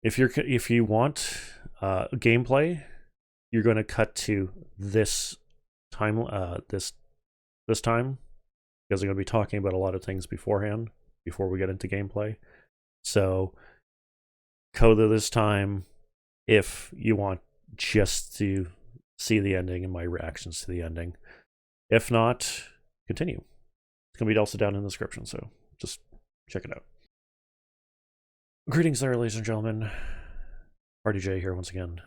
If you want gameplay, you're going to cut to this time this time, because I'm going to be talking about a lot of things beforehand before we get into gameplay. So go to this time if you want just to see the ending and my reactions to the ending. If not, continue. It's going to be also down in the description, so just check it out. Greetings there, ladies and gentlemen. Hardi-Jay here once again.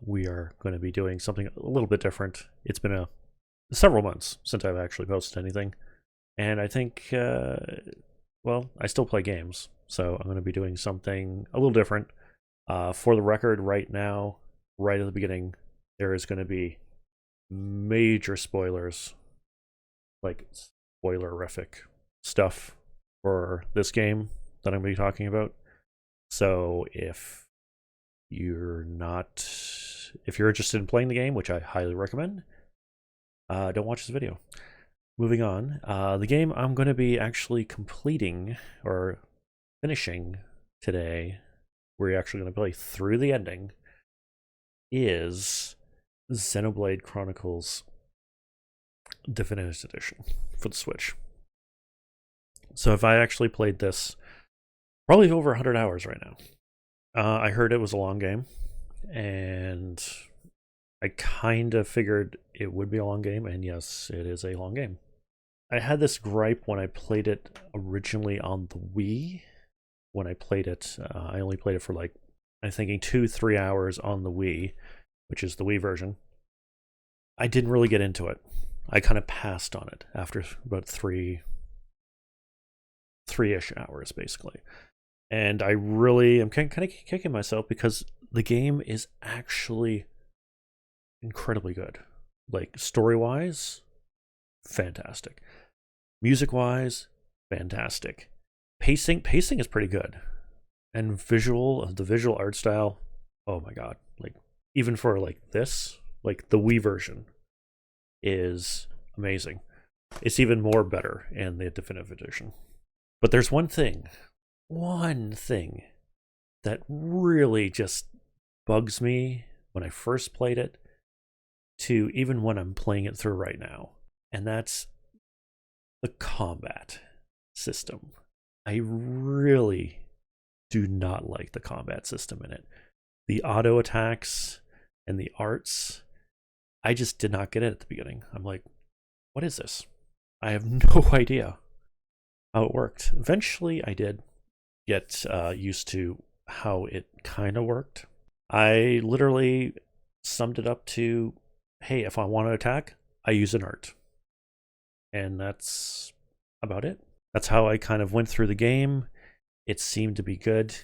We are going to be doing something a little bit different. It's been several months since I've actually posted anything, and I think, well, I still play games, so I'm going to be doing something a little different. For the record, right now, right at the beginning, there is going to be major spoilers, like spoilerific stuff for this game that I'm going to be talking about. So if you're interested in playing the game, which I highly recommend, don't watch this video. Moving on, the game I'm going to be actually completing or finishing today, we're actually going to play through the ending, is Xenoblade Chronicles Definitive Edition for the Switch. So if I actually played this, probably over 100 hours right now. I heard it was a long game, and I kind of figured it would be a long game, and yes, it is a long game. I had this gripe when I played it originally on the Wii. When I played it, I only played it for like, I'm thinking 2-3 hours on the Wii, which is the Wii version. I didn't really get into it. I kind of passed on it after about three-ish hours, basically. And I really am kind of kicking myself because the game is actually incredibly good. Like, story-wise, fantastic. Music-wise, fantastic. Pacing is pretty good. And the visual art style, oh my god. Like, even for like this, like the Wii version is amazing. It's even more better in the Definitive Edition. But there's one thing that really just bugs me when I first played it to even when I'm playing it through right now. And that's the combat system. I really do not like the combat system in it. The auto attacks and the arts, I just did not get it at the beginning. I'm like, what is this? I have no idea how it worked. Eventually, I did get used to how it kind of worked. I literally summed it up to, hey, if I want to attack, I use an art. And that's about it. That's how I kind of went through the game. It seemed to be good.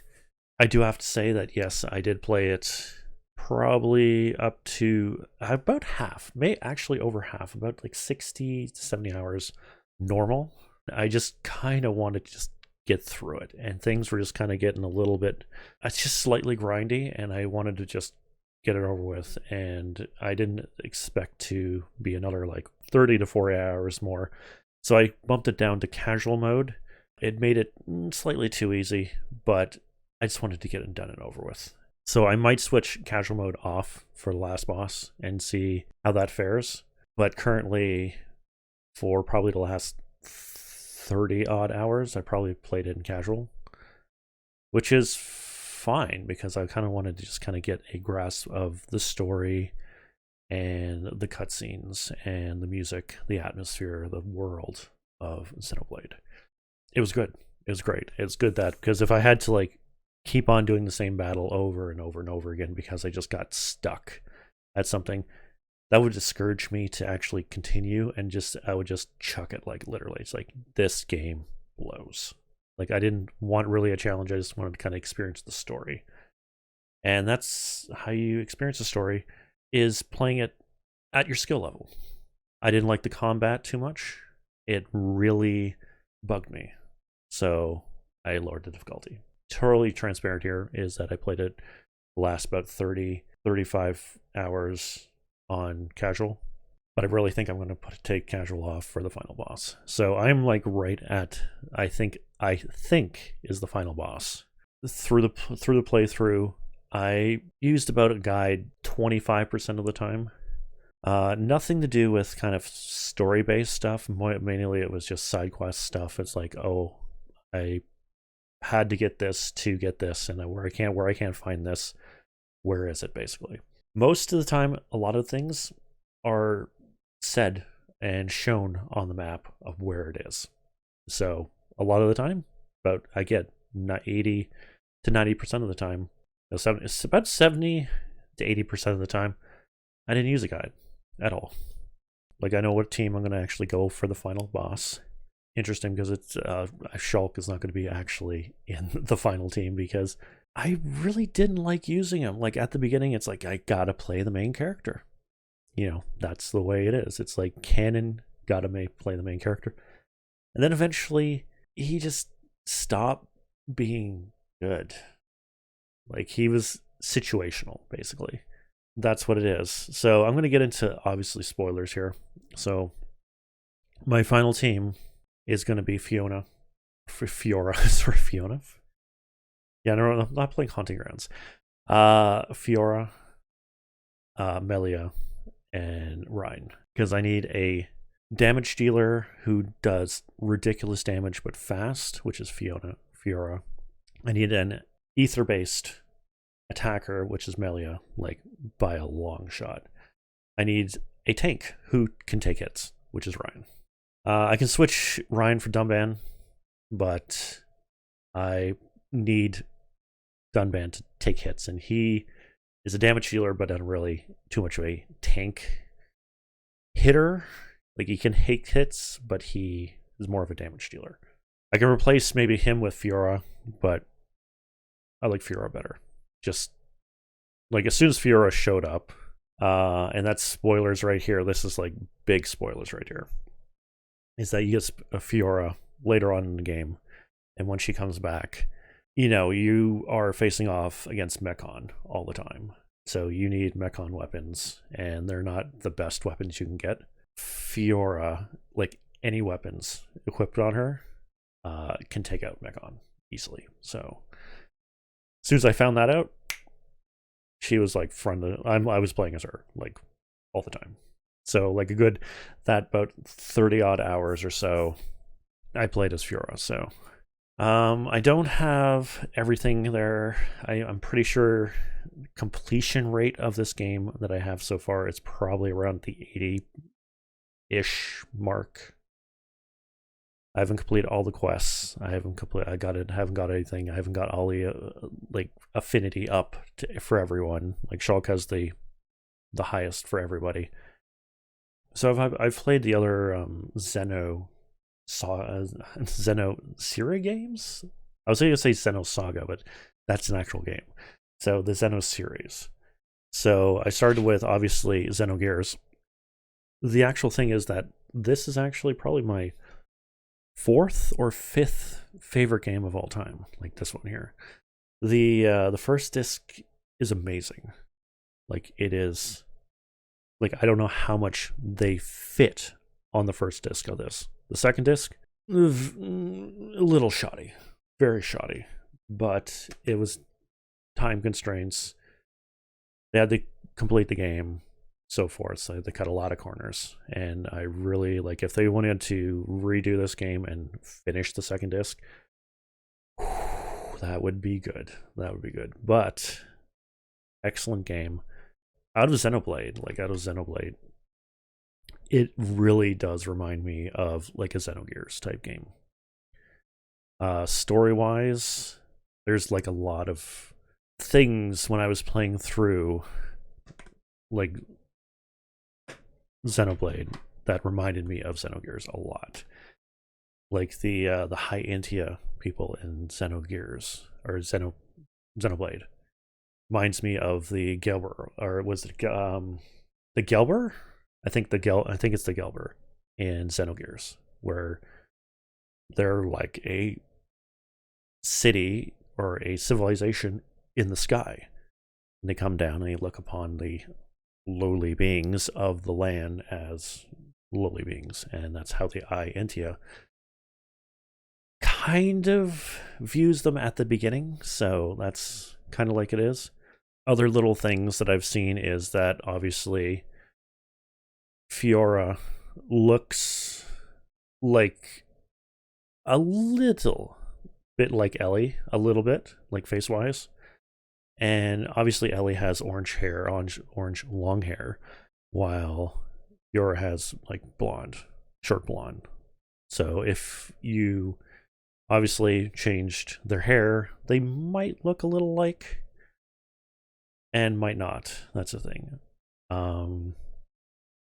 I do have to say that, yes, I did play it probably up to about half, actually over half, about like 60 to 70 hours normal. I just kind of wanted to just get through it, and things were just kind of getting a little bit, it's just slightly grindy, and I wanted to just get it over with, and I didn't expect to be another like 30 to 40 hours more. So I bumped it down to casual mode. It made it slightly too easy, but I just wanted to get it done and over with. So I might switch casual mode off for the last boss and see how that fares. But currently, for probably the last 30 odd hours, I probably played it in casual, which is fine because I kind of wanted to just kind of get a grasp of the story and the cutscenes and the music, the atmosphere, the world of Xenoblade. It was good. It was great. It's good that, because if I had to like keep on doing the same battle over and over and over again because I just got stuck at something, that would discourage me to actually continue, and I would just chuck it. Like, literally, it's like, this game blows. Like, I didn't want really a challenge. I just wanted to kind of experience the story. And that's how you experience the story, is playing it at your skill level. I didn't like the combat too much. It really bugged me. So I lowered the difficulty. Totally transparent here is that I played it the last about 35 hours on casual, but I really think I'm going to take casual off for the final boss. So I'm like right at, I think is the final boss. through the playthrough, I used about a guide 25% of the time. Nothing to do with kind of story-based stuff. Mainly, it was just side quest stuff. It's like, oh, I had to get this to get this, and where I can't find this, where is it? Basically, most of the time, a lot of things are said and shown on the map of where it is. So a lot of the time, about I get 80 to 90% of the time, it's about 70 to 80% of the time, I didn't use a guide at all. Like, I know what team I'm going to actually go for the final boss. Interesting, because it's Shulk is not going to be actually in the final team, because I really didn't like using him. Like, at the beginning, it's like, I gotta play the main character. You know, that's the way it is. It's like canon, gotta play the main character. And then eventually, he just stopped being good. Like, he was situational, basically. That's what it is. So I'm going to get into, obviously, spoilers here. So my final team is going to be Fiora. Sorry, Fiona. Yeah, no, I'm not playing Haunting Grounds. Fiora, Melia, and Ryan. Because I need a damage dealer who does ridiculous damage but fast, which is Fiora. I need an ether-based attacker, which is Melia, like by a long shot. I need a tank who can take hits, which is Ryan. I can switch Ryan for Dunban, but I need Dunban to take hits, and he is a damage dealer, but not really too much of a tank hitter. Like, he can take hits, but he is more of a damage dealer. I can replace maybe him with Fiora, but I like Fiora better. Just like, as soon as Fiora showed up, and that's spoilers right here. This is like big spoilers right here. Is that you get a Fiora later on in the game, and when she comes back, you know, you are facing off against Mechon all the time. So you need Mechon weapons, and they're not the best weapons you can get. Fiora, like, any weapons equipped on her, can take out Mechon easily. So as soon as I found that out, she was like I was playing as her like all the time. So like about 30 odd hours or so, I played as Fiora. So I don't have everything there. I'm pretty sure completion rate of this game that I have so far is probably around the 80-ish mark. I haven't completed all the quests. I haven't got anything. I haven't got all the like affinity up for everyone. Like, Shulk has the highest for everybody. So I've played the other Xeno Series games. I was going to say Xeno Saga, but that's an actual game. So the Xeno series. So I started with, obviously, Xenogears. The actual thing is that this is actually probably my 4th or 5th favorite game of all time. Like this one here. The first disc is amazing. Like, it is. Like, I don't know how much they fit on the first disc of this. The second disc, a little shoddy, very shoddy, but it was time constraints. They had to complete the game, so forth. So they cut a lot of corners, and I really like, if they wanted to redo this game and finish the second disc, that would be good. That would be good. But excellent game. Out of Xenoblade, it really does remind me of like a Xenogears type game. Story-wise, there's like a lot of things when I was playing through like Xenoblade that reminded me of Xenogears a lot. Like the High-Entia people in Xenogears, or Xenoblade, reminds me of the Gelber, or was it the Gelber? I think it's the Gelber in Xenogears, where they're like a city or a civilization in the sky, and they come down and they look upon the lowly beings of the land as lowly beings, and that's how the High-Entia kind of views them at the beginning, so that's kind of like it is. Other little things that I've seen is that obviously Fiora looks like a little bit like Ellie, a little bit, like face-wise. And obviously Ellie has orange hair, orange long hair, while Fiora has like blonde, short blonde. So if you obviously changed their hair, they might look a little like, and might not. That's the thing.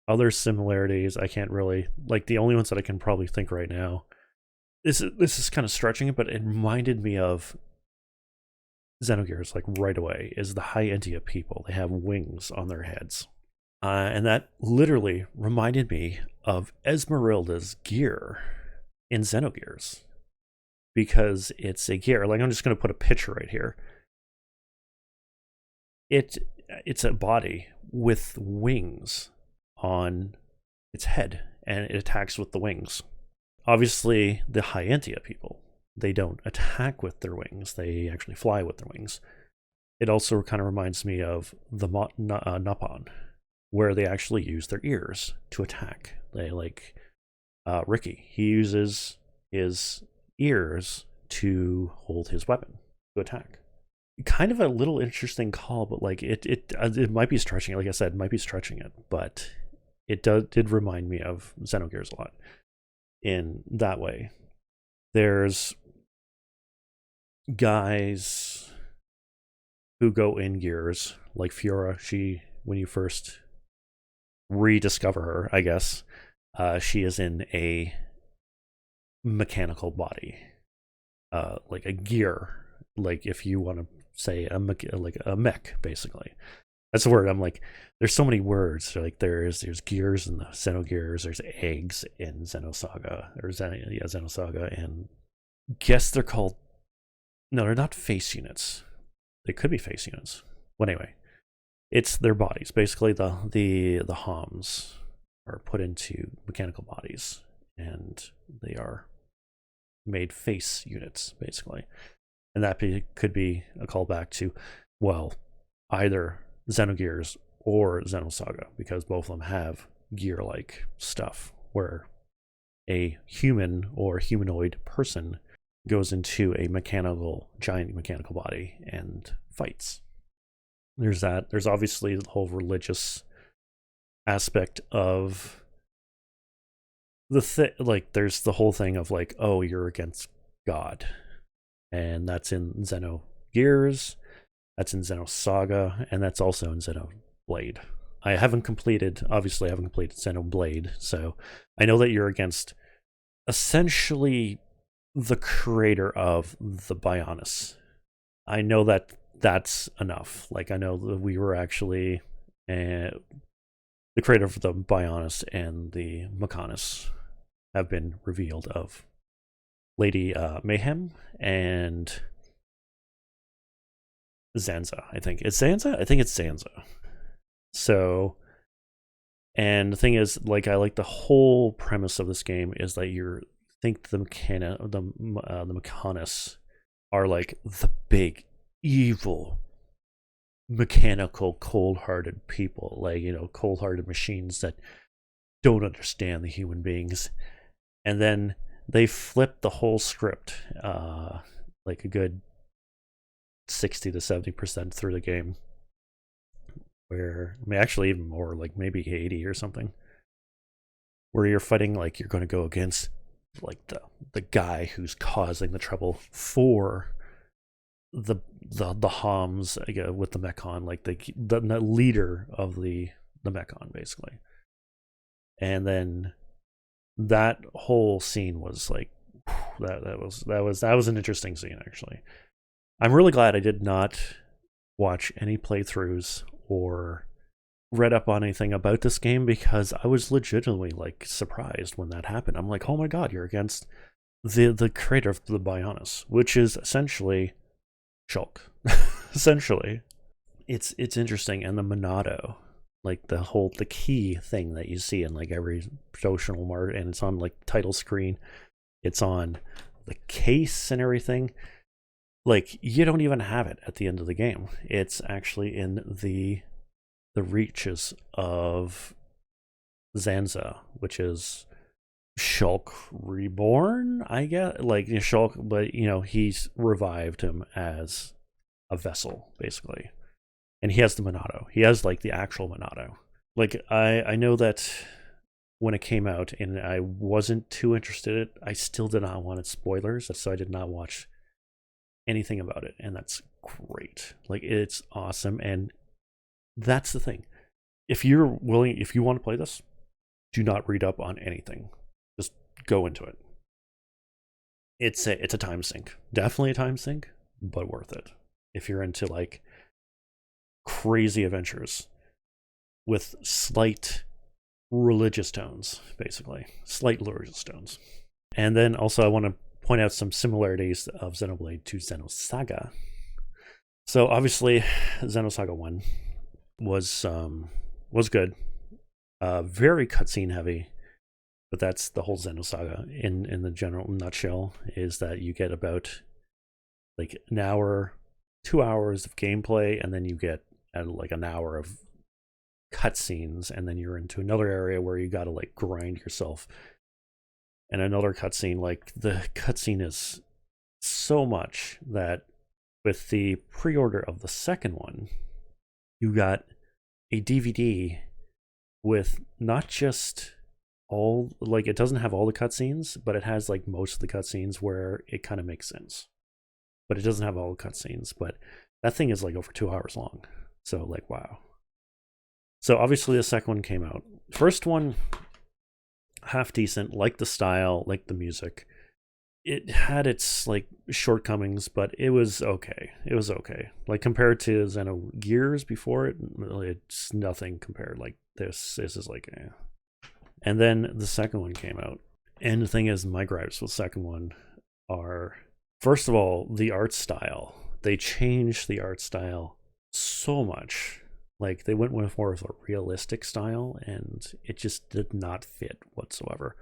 Other similarities, I can't really, like, the only ones that I can probably think right now, this is kind of stretching it, but it reminded me of Xenogears, like, right away, is the High-Entia people. They have wings on their heads. And that literally reminded me of Esmeralda's gear in Xenogears. Because it's a gear, like, I'm just going to put a picture right here. It's a body with wings on its head, and it attacks with the wings. Obviously, the High-Entia people, they don't attack with their wings, they actually fly with their wings. It also kind of reminds me of the Napon, where they actually use their ears to attack. They, like, Ricky, he uses his ears to hold his weapon to attack. Kind of a little interesting call, but like it might be stretching it. Like I said, it might be stretching it, but it did remind me of Xenogears a lot in that way. There's guys who go in gears, like Fiora. When you first rediscover her, I guess, she is in a mechanical body, like a gear, like if you want to say like a mech, basically. That's the word. I'm like, there's so many words. Like there's gears in the Xenogears, there's eggs in Xenosaga, or Xenosaga, and guess they're called, no, they're not face units. They could be face units. Well, anyway, it's their bodies. Basically, the HOMs are put into mechanical bodies, and they are made face units, basically. And that could be a callback to, well, either Xenogears or Xenosaga, because both of them have gear-like stuff, where a human or humanoid person goes into a giant mechanical body and fights. There's that. There's obviously the whole religious aspect of like, there's the whole thing of like, oh, you're against God. And that's in Xenogears, that's in Xenosaga, and that's also in Xenoblade. I haven't completed Xenoblade, so I know that you're against essentially the creator of the Bionis. I know that that's enough. Like, I know that we were actually the creator of the Bionis and the Mechanis have been revealed of Lady Mayhem and Zanza. I think it's Zanza. So, and the thing is, like, I like the whole premise of this game is that you think the Mechanis are like the big evil mechanical cold-hearted people, like, you know, cold-hearted machines that don't understand the human beings. And then they flipped the whole script, like a good 60 to 70% through the game, where, I mean, actually even more, like maybe 80 or something, where you're fighting, like, you're going to go against like the guy who's causing the trouble for the HOMs with the Mechon, like the leader of the Mechon, basically. And then that whole scene was like, that was an interesting scene, actually. I'm really glad I did not watch any playthroughs or read up on anything about this game, because I was legitimately like surprised when that happened. I'm like, oh my god, you're against the creator of the Bionis, which is essentially Shulk. Essentially. It's interesting. And the Monado, like the key thing that you see in like every promotional mark, and it's on like title screen, it's on the case and everything, like, you don't even have it at the end of the game. It's actually in the reaches of Zanza, which is Shulk reborn, I guess. Like, Shulk, but he's revived him as a vessel, basically. And he has the Monado. He has like the actual Monado. Like, I know that when it came out and I wasn't too interested in it, I still did not want spoilers, so I did not watch anything about it. And that's great. Like, it's awesome. And that's the thing. If you want to play this, do not read up on anything. Just go into it. It's a time sink. Definitely a time sink, but worth it. If you're into like crazy adventures with slight religious tones, basically. Slight religious tones. And then also I want to point out some similarities of Xenoblade to Xenosaga. So obviously Xenosaga 1 was good. Very cutscene heavy, but that's the whole Xenosaga in the general nutshell, is that you get about like an hour, 2 hours of gameplay, and then you get like an hour of cutscenes, and then you're into another area where you got to like grind yourself, and another cutscene. Like, the cutscene is so much that with the pre-order of the second one, you got a DVD with not just all, like, it doesn't have all the cutscenes, but it has like most of the cutscenes where it kind of makes sense, but it doesn't have all the cutscenes. But that thing is like over 2 hours long, so like, wow. So obviously the second one came out. First one, half decent, like the style, like the music. It had its like shortcomings, but it was okay. It was okay. Like, compared to Xenogears before it, it's nothing compared. Like, this is like, eh. And then the second one came out. And the thing is, my gripes with the second one are, first of all, the art style. They changed the art style so much. Like, they went with more of a realistic style, and it just did not fit whatsoever.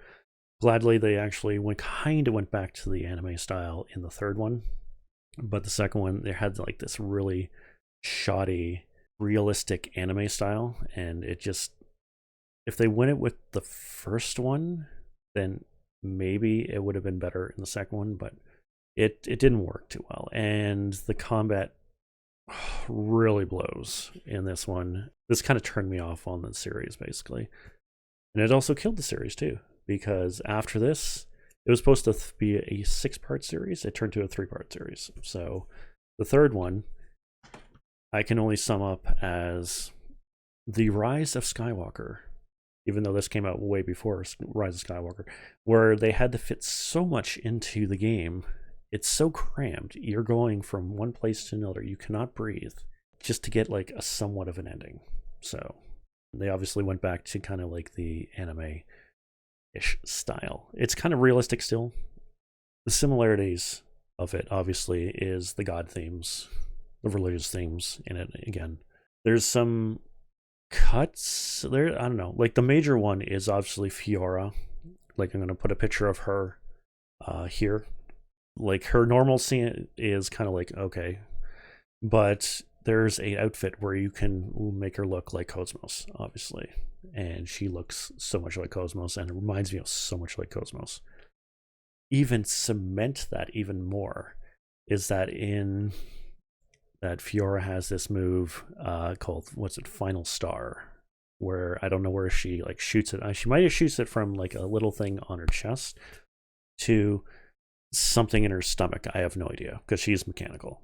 Gladly, they actually went back to the anime style in the third one. But the second one, they had like this really shoddy, realistic anime style, and it just, if they went it with the first one, then maybe it would have been better in the second one, but it didn't work too well. And the combat really blows in this one. This kind of turned me off on the series, basically. And it also killed the series too, because after this, it was supposed to be a 6-part series. It turned to a 3-part series. So the third one, I can only sum up as the Rise of Skywalker, even though this came out way before Rise of Skywalker, where they had to fit so much into the game. It's so crammed. You're going from one place to another. You cannot breathe, just to get like a somewhat of an ending. So they obviously went back to kind of like the anime-ish style. It's kind of realistic still. The similarities of it, obviously, is the god themes, the religious themes in it. Again, there's some cuts there. I don't know. Like, the major one is obviously Fiora. Like, I'm going to put a picture of her here. Like, her normal scene is kind of like, okay, but there's a outfit where you can make her look like Cosmos, obviously, and she looks so much like Cosmos, and it reminds me of so much like Cosmos. Even cement that even more is that in that Fiora has this move called, what's it, Final Star, where I don't know where she like shoots it. She might have shoots it from like a little thing on her chest to something in her stomach. I have no idea, because she's mechanical.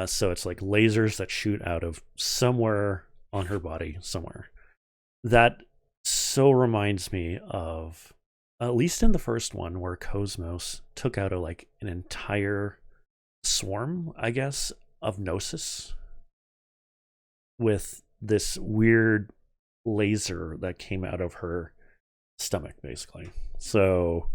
So it's like lasers that shoot out of somewhere on her body, somewhere. That so reminds me of, at least in the first one, where Cosmos took out an entire swarm, I guess, of Gnosis with this weird laser that came out of her stomach, basically. So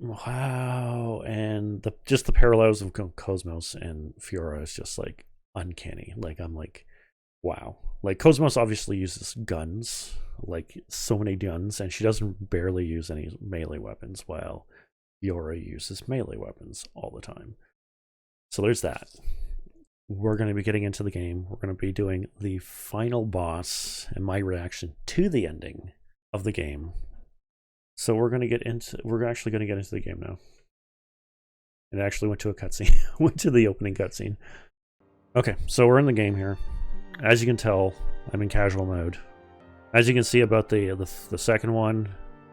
wow, and just the parallels of Cosmos and Fiora is just like uncanny. Like I'm like, wow. Like Cosmos obviously uses guns, like so many guns, and she doesn't barely use any melee weapons, while Fiora uses melee weapons all the time. So there's that. We're going to be getting into the game. We're going to be doing the final boss and my reaction to the ending of the game. So we're actually going to get into the game now. It actually went to a cutscene, went to the opening cutscene. Okay, so we're in the game here. As you can tell, I'm in casual mode. As you can see about the second one,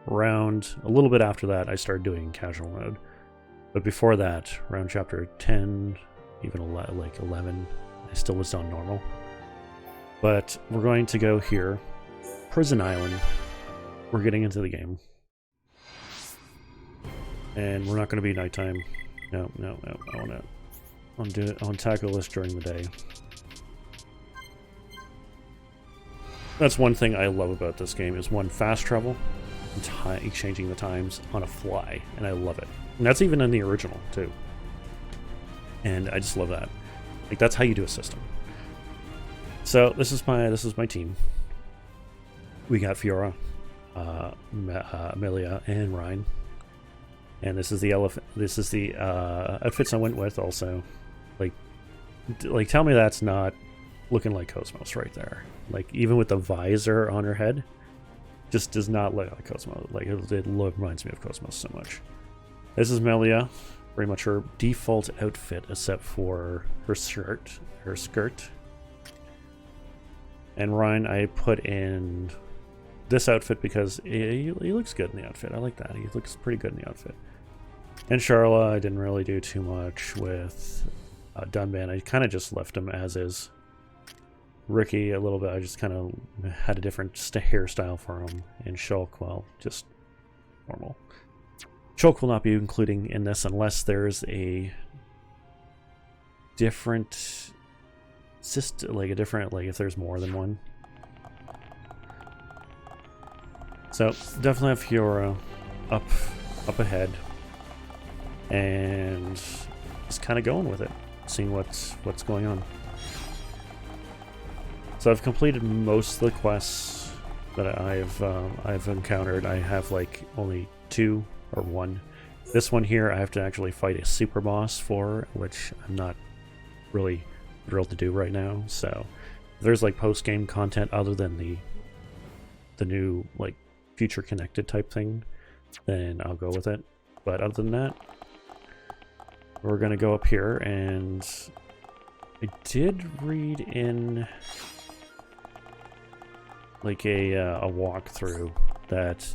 around a little bit after that, I started doing casual mode. But before that, around chapter 10, even like 11, I still was on normal. But we're going to go here, Prison Island. We're getting into the game. And we're not going to be nighttime. No. I want to tackle this during the day. That's one thing I love about this game is fast travel and changing the times on a fly, and I love it. And that's even in the original too. And I just love that. Like that's how you do a system. So this is my team. We got Fiora, Amelia, and Ryan. And this is the outfits I went with also. Like tell me that's not looking like Cosmos right there. Like even with the visor on her head, just does not look like Cosmos. Like it reminds me of Cosmos so much. This is Melia, pretty much her default outfit except for her skirt. And Ryan, I put in this outfit because he looks good in the outfit. I like that. He looks pretty good in the outfit. And Charla, I didn't really do too much with Dunban. I kind of just left him as is. Ricky, a little bit. I just kind of had a different hairstyle for him. And Shulk, well, just normal. Shulk will not be including in this unless there's a different system, like if there's more than one. So definitely have Fiora up ahead, and just kind of going with it, seeing what's going on. So I've completed most of the quests that I've encountered. I have like only 2 or 1. This one here I have to actually fight a super boss for, which I'm not really thrilled to do right now. So if there's like post-game content other than the new like future connected type thing, then I'll go with it. But other than that, we're gonna go up here, and I did read in like a walkthrough that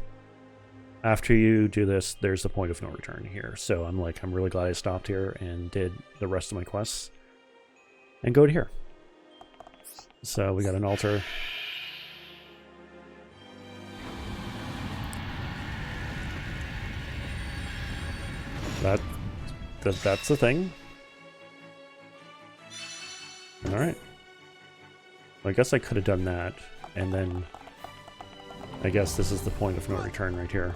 after you do this, there's the point of no return here. So I'm really glad I stopped here and did the rest of my quests and go to here. So we got an altar. That's the thing. All right. Well, I guess I could have done that, and then I guess this is the point of no return right here.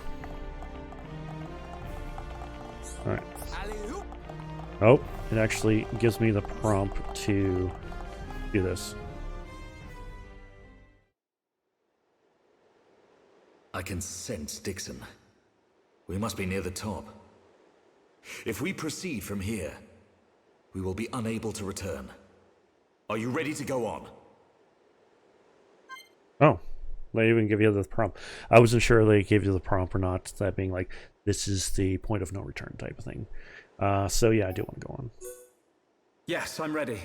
All right. Oh, it actually gives me the prompt to do this. I can sense Dixon. We must be near the top. If we proceed from here, we will be unable to return. Are you ready to go on? Oh, they even give you the prompt. I wasn't sure they gave you the prompt or not, that being like, this is the point of no return type of thing. So yeah, I do want to go on. Yes, I'm ready.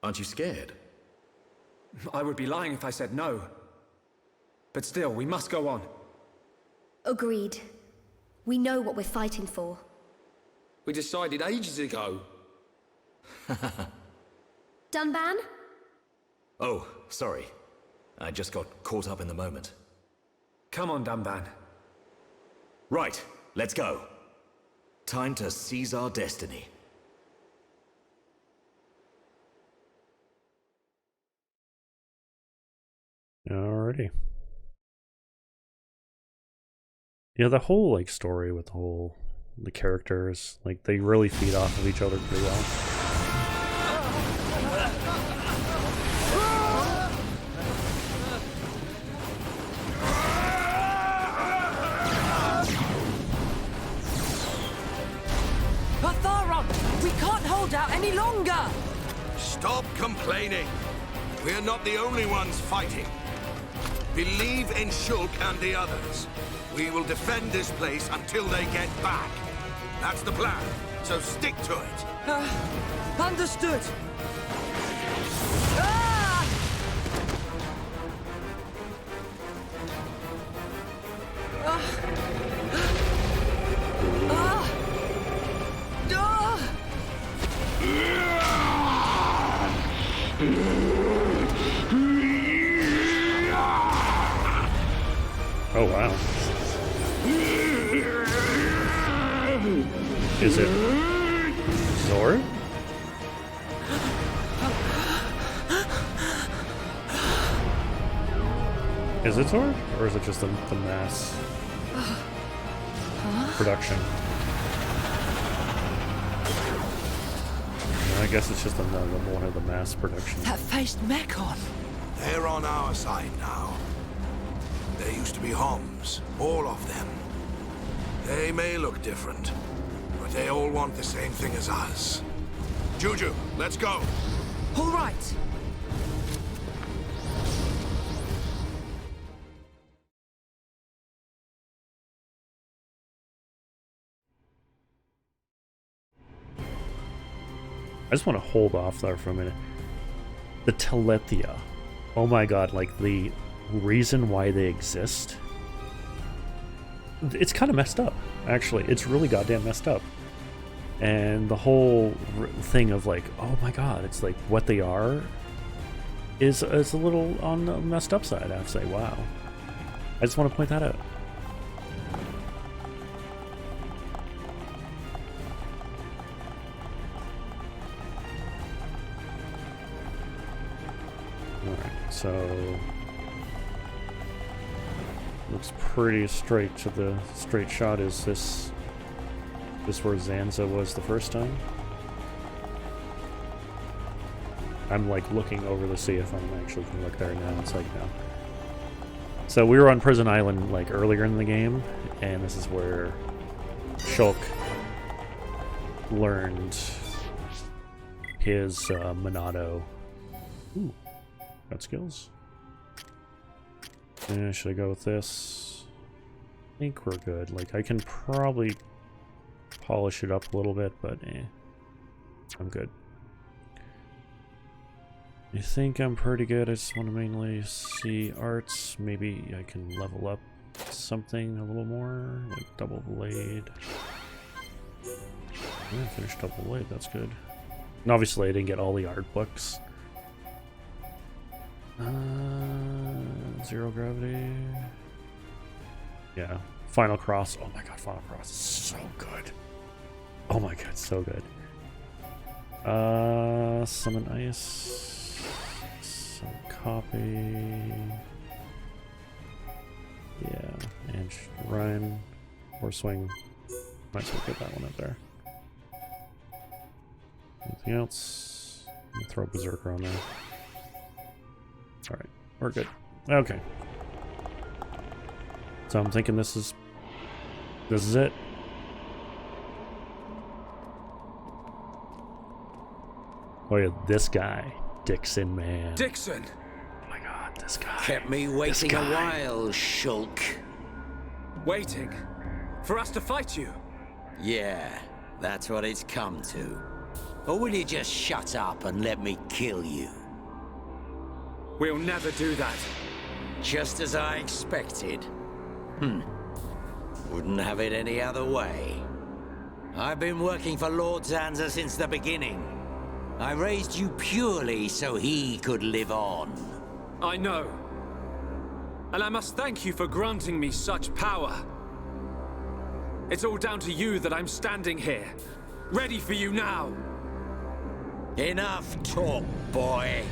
Aren't you scared? I would be lying if I said no. But still, we must go on. Agreed. We know what we're fighting for. We decided ages ago. Dunban? Oh, sorry. I just got caught up in the moment. Come on, Dunban. Right, let's go. Time to seize our destiny. Alrighty. Yeah, the whole like story with the characters, like they really feed off of each other pretty well. Patharon, we can't hold out any longer! Stop complaining. We're not the only ones fighting. Believe in Shulk and the others. We will defend this place until they get back. That's the plan, so stick to it. Understood. Ah! Oh wow. Is it Zord? Is it Zord? Or is it just the mass production? I guess it's just another one of the mass production. That faced Mekon. They're on our side now. There used to be Homs, all of them. They may look different, but they all want the same thing as us. Juju, let's go. All right. I just want to hold off there for a minute. The Telethia. Oh my god, like the reason why they exist. It's kind of messed up, actually. It's really goddamn messed up. And the whole thing of like, oh my god, it's like what they are is a little on the messed up side, I have to say. Wow. I just want to point that out. Alright, so looks pretty straight to the straight shot. Is this where Zanza was the first time? I'm like looking over to see if I'm actually can look there now. It's like no. So we were on Prison Island like earlier in the game, and this is where Shulk learned his Monado. Ooh, got skills. Should I go with this? I think we're good. Like I can probably polish it up a little bit, but I'm good. I think I'm pretty good. I just want to mainly see arts. Maybe I can level up something a little more, like double blade. Yeah, finished double blade. That's good. And obviously, I didn't get all the art books. Zero gravity. Yeah, Final Cross. Oh my god, Final Cross is so good. Oh my god, so good. Summon Ice. Some copy. Yeah, and Rhyme. Or Swing. Might as well get that one up there. Anything else? Throw Berserker on there. Alright, we're good. Okay. So I'm thinking this is it. Oh yeah, this guy. Dixon, man. Dixon! Oh my god, this guy. Kept me waiting a while, Shulk. Waiting? For us to fight you? Yeah, that's what it's come to. Or will you just shut up and let me kill you? We'll never do that. Just as I expected. Wouldn't have it any other way. I've been working for Lord Zanza since the beginning. I raised you purely so he could live on. I know. And I must thank you for granting me such power. It's all down to you that I'm standing here, ready for you now. Enough talk, boy.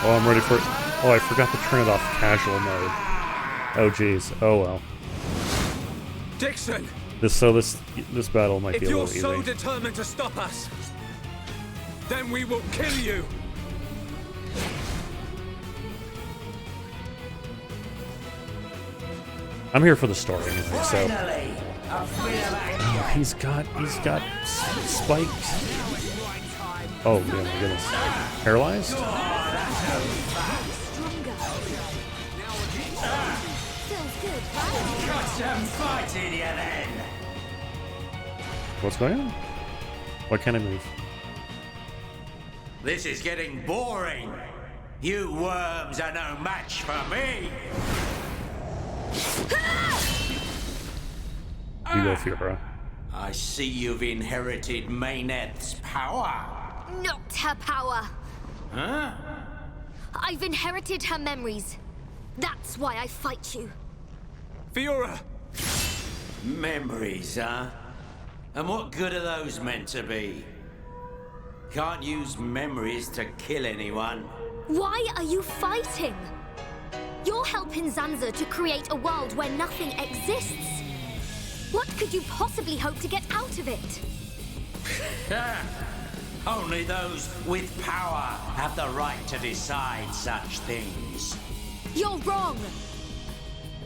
Oh, I'm ready for it. Oh, I forgot to turn it off casual mode. Oh, jeez. Oh, well. Dixon! This battle might If be a you're little so easy. determined to stop us, then we will kill you! I'm here for the story anyway, so. Finally, a bit of action. Oh, he's got spikes. Oh, yeah, my goodness. Paralyzed? Feels good, right? Got some fight in you then. What's going on? What can I move? This is getting boring. You worms are no match for me. You go, Fiora. I see you've inherited Mayneth's power. Not her power. Huh? I've inherited her memories. That's why I fight you. Fiora! Memories, huh? And what good are those meant to be? Can't use memories to kill anyone. Why are you fighting? You're helping Zanza to create a world where nothing exists. What could you possibly hope to get out of it? Only those with power have the right to decide such things. You're wrong.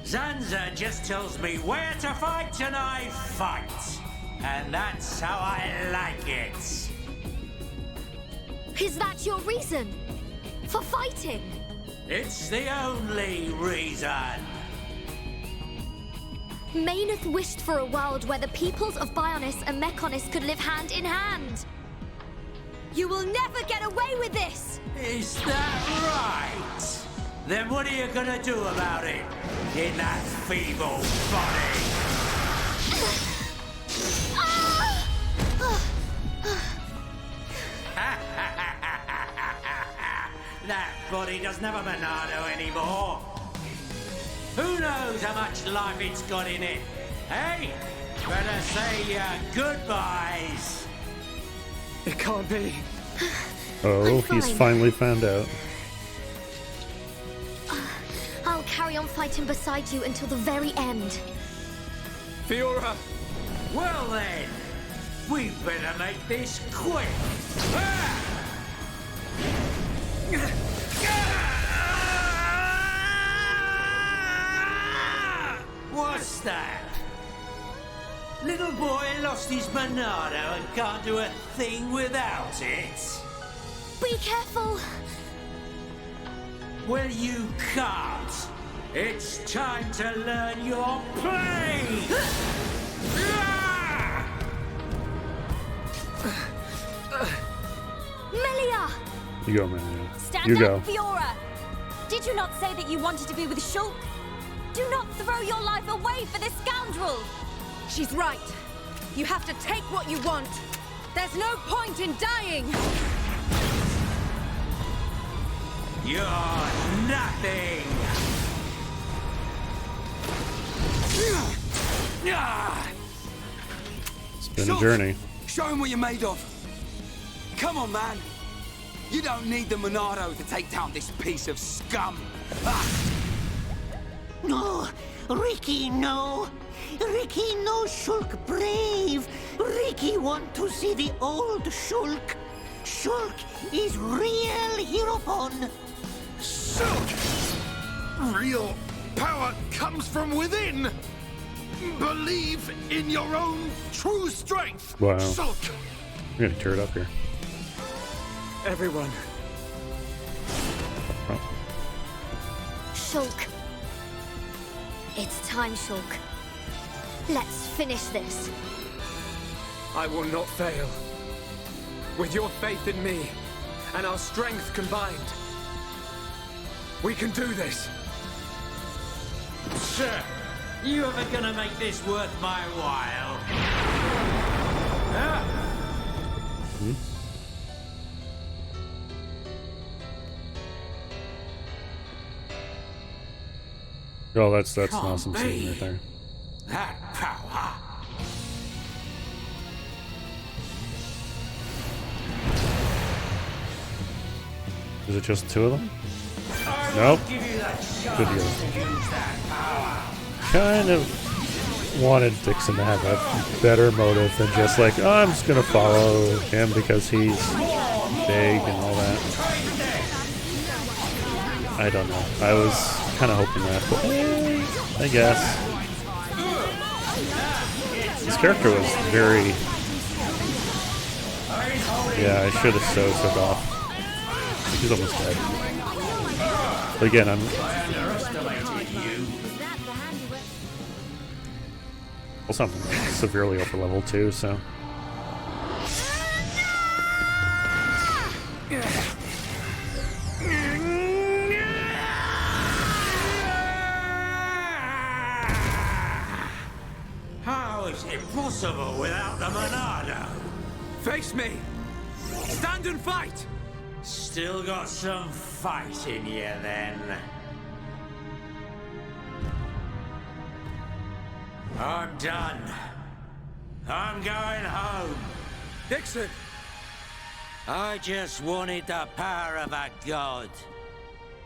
Zanza just tells me where to fight and I fight. And that's how I like it. Is that your reason for fighting? It's the only reason. Mayneth wished for a world where the peoples of Bionis and Mechonis could live hand in hand. You will never get away with this! Is that right? Then what are you gonna do about it? In that feeble body? That body doesn't have a Monado anymore. Who knows how much life it's got in it? Hey, better say your goodbyes. It can't be. Oh, I'm he's fine. finally found out. I'll carry on fighting beside you until the very end. Fiora! Well then, we better make this quick. Ah! What's that? Little boy lost his Monado and can't do a thing without it. Be careful! Well, you can't. It's time to learn your play. Ah! Melia! You go, man. Stand You up, go. Fiora! Did you not say that you wanted to be with Shulk? Do not throw your life away for this scoundrel! She's right. You have to take what you want. There's no point in dying. You're nothing. It's been a journey. Show him what you're made of. Come on, man. You don't need the Monado to take down this piece of scum. No, Ricky, no. Ricky, no Shulk brave. Ricky want to see the old Shulk. Shulk is real Heropon. Silk! Real power comes from within! Believe in your own true strength! Wow. Silk! We're gonna tear it up here. Everyone. Oh. Shulk. It's time, Shulk. Let's finish this. I will not fail. With your faith in me and our strength combined, we can do this. Sir, you ever gonna make this worth my while? Huh? Oh, that's an Can't awesome be. scene right there. That power. Is it just two of them? Nope. Good deal. Kind of wanted Dixon to have a better motive than just like, oh, I'm just gonna follow him because he's big and all that. I don't know. I was kind of hoping that, but I guess. His character was very... Yeah, I should have took off. He's almost dead. But again, I'm... Also, I'm severely over level too, so... How is it possible without the Monado? Face me! Stand and fight! Still got some fight in you, then. I'm done. I'm going home. Dixon! I just wanted the power of a god.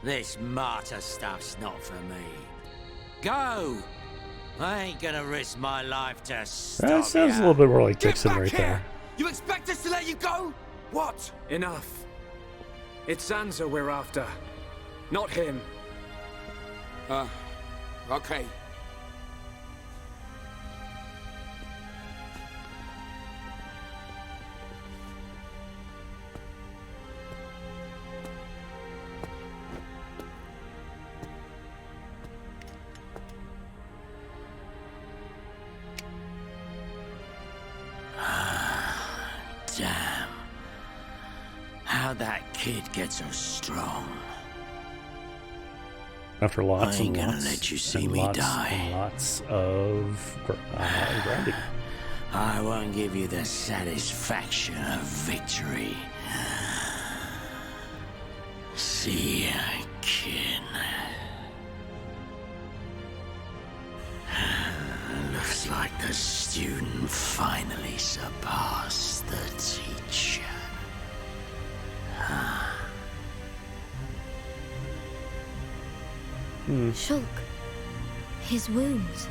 This martyr stuff's not for me. Go! I ain't gonna risk my life to stop That sounds a little bit more like Dixon right there. You expect us to let you go? What? Enough. It's Xanza we're after, not him. Okay. Damn. How that kid gets so strong. After lots I ain't and gonna lots let you see and me lots die. and lots of grinding. I won't give you the satisfaction of victory. See ya, kid. Looks like the student finally surpassed the teacher. Shulk. His wounds.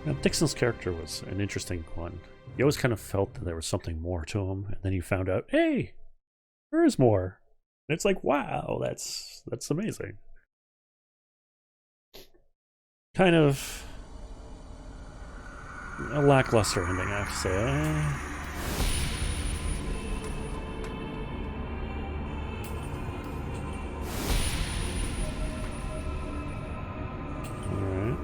Now, Dixon's character was an interesting one. You always kind of felt that there was something more to him, and then you found out, hey, there is more. And it's like, wow, that's amazing. Kind of a lackluster ending, I have to say. Alright.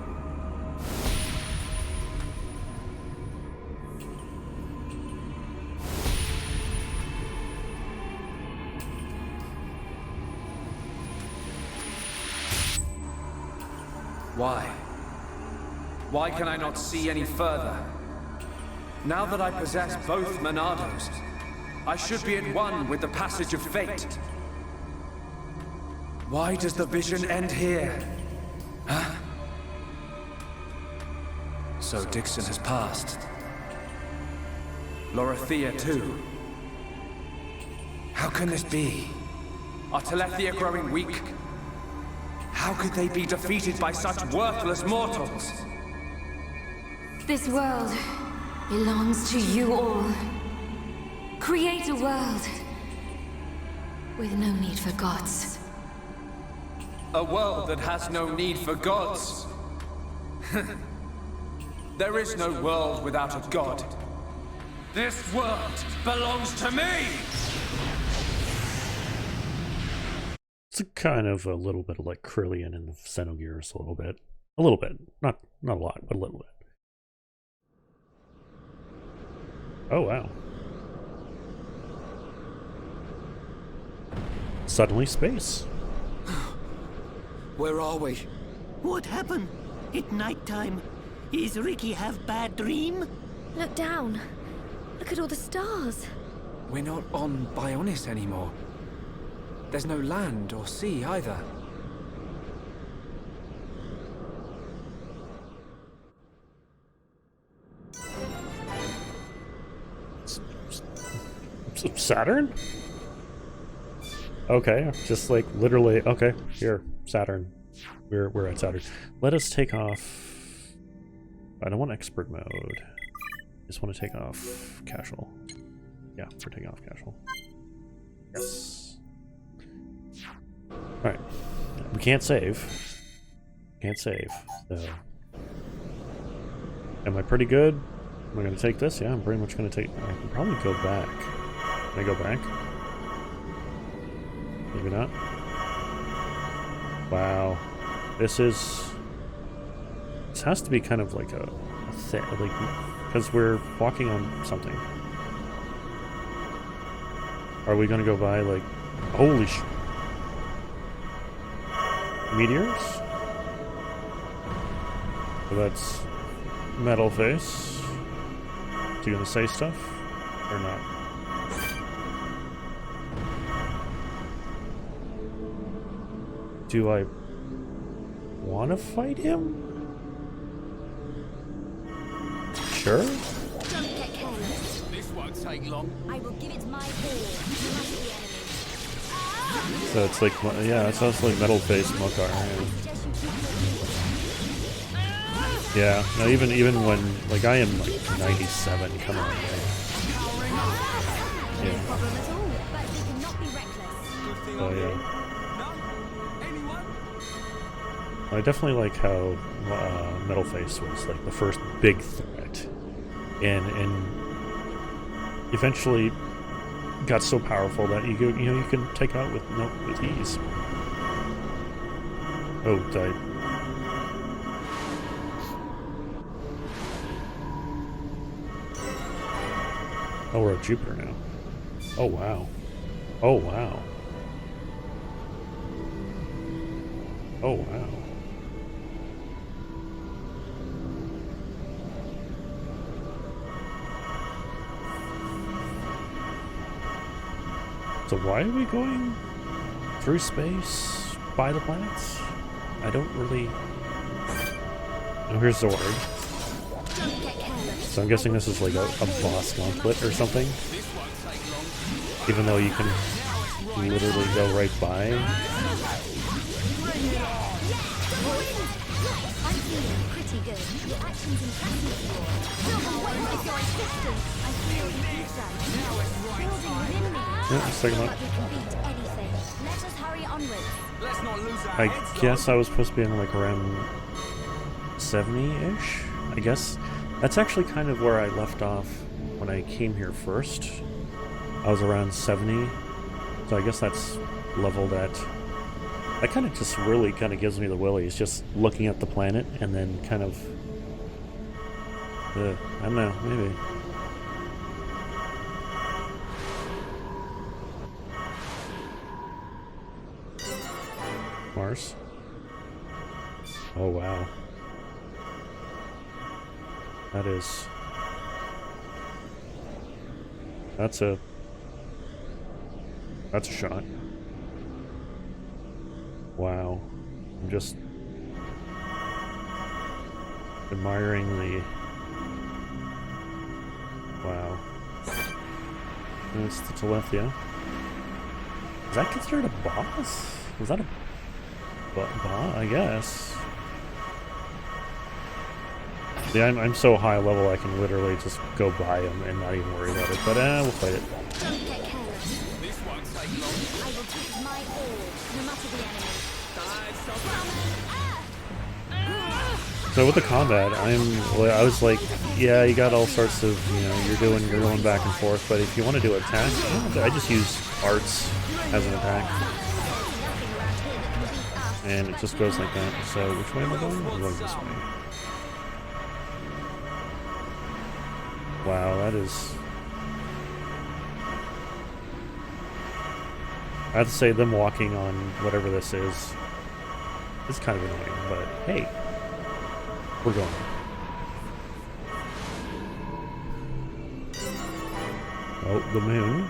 Why? Why can I not see any further? Now that I possess both Monados, I should be at one with the passage of fate. Why does the vision end here? Huh? So Dixon has passed. Lorithia too. How can this be? Are Telethia growing weak? How could they be defeated by such worthless mortals? This world belongs to you all. Create a world with no need for gods. A world that has no need for gods. There is no world without a god. This world belongs to me! It's a kind of a little bit of like Krillian in the Xenogears, a little bit. A little bit. Not a lot, but a little bit. Oh, wow. Suddenly space. Where are we? What happened? At nighttime? Is Ricky have bad dream? Look down. Look at all the stars. We're not on Bionis anymore. There's no land or sea either. Saturn? Okay, just like literally. Okay, here, Saturn. We're at Saturn. Let us take off. I don't want expert mode. I just want to take off casual. Yeah, we're taking off casual. Yes. All right. We can't save. Can't save. So, am I pretty good? Am I going to take this? Yeah, I'm pretty much going to take. I can probably go back. Can I go back? Maybe not. Wow. This has to be kind of like a thing, like, because we're walking on something. Are we gonna go by like, holy meteors? So that's Metal Face. Is he gonna say stuff or not? Do I want to fight him? Sure. Don't get careless. This won't take long. I will give it my all. So it's like, yeah, it sounds like Metal Face Mokar. Yeah, no, even when, like, I am like 97, come on, man. Yeah. Oh, yeah. I definitely like how Metal Face was like the first big threat, and eventually got so powerful that you can take out with ease. Oh, died. Oh, we're at Jupiter now. Oh wow. Oh wow. Oh wow. So why are we going through space by the planets? I don't really... Oh, here's Zord. So I'm guessing this is like a boss gauntlet or something. Even though you can literally go right by. I'm feeling pretty good. Your action's impressive. Silver wait with your assistance. I feel you building within me. Yeah, let's take him out. But we can beat anything. Let us hurry onwards. Let's not lose our I heads, guess I was supposed to be in like around 70-ish, I guess. That's actually kind of where I left off when I came here first. I was around 70, so I guess that's leveled at... That kind of just really kind of gives me the willies, just looking at the planet and then kind of... I don't know, maybe. Mars. Oh wow. That is... That's a shot. Wow. I'm just admiring the... Wow. That's the Telethia. Is that considered a boss? Was that a boss? I guess. Yeah, I'm so high level I can literally just go by him and not even worry about it. But we'll fight it. Don't get careless. This won't take long. I will give my all, no matter the enemy. So with the combat, I was like, yeah, you got all sorts of, you're going back and forth. But if you want to do attack, I just use arts as an attack, and it just goes like that. So which way am I going? I'm going this way. Wow, that is... I have to say, them walking on whatever this is kind of annoying, but hey, we're going. Oh, the moon.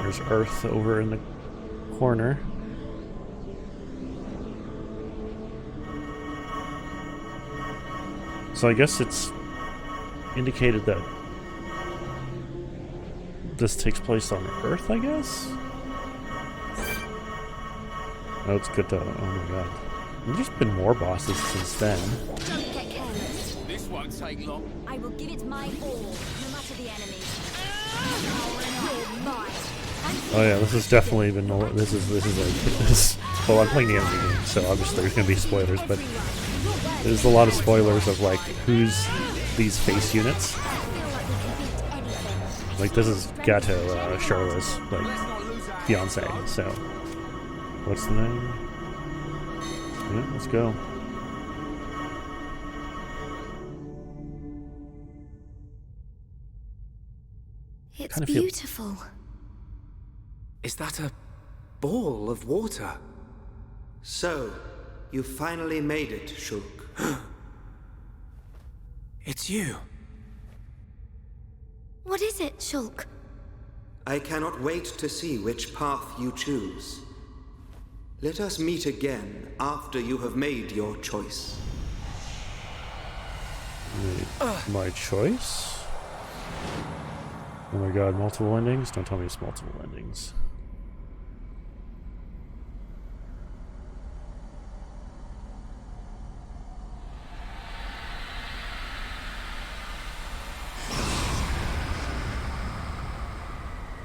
There's Earth over in the corner. So I guess it's indicated that this takes place on Earth, I guess? Oh, it's good to... Oh my god. There's been more bosses since then. Don't get careless. This won't take long. I will give it my all, no matter the enemy. You're mine. Oh yeah, this has definitely been... This is like... Well, I'm playing the enemy game, so obviously there's gonna be spoilers, but... There's a lot of spoilers of, like, who's these face units. Like, this is Gato, Charlotte's, like, fiance, so... What's the name? Yeah, let's go. It's Kinda beautiful. Is that a ball of water? So, you finally made it, Shulk. It's you. What is it, Shulk? I cannot wait to see which path you choose. Let us meet again after you have made your choice. My choice? Oh my god, multiple endings? Don't tell me it's multiple endings.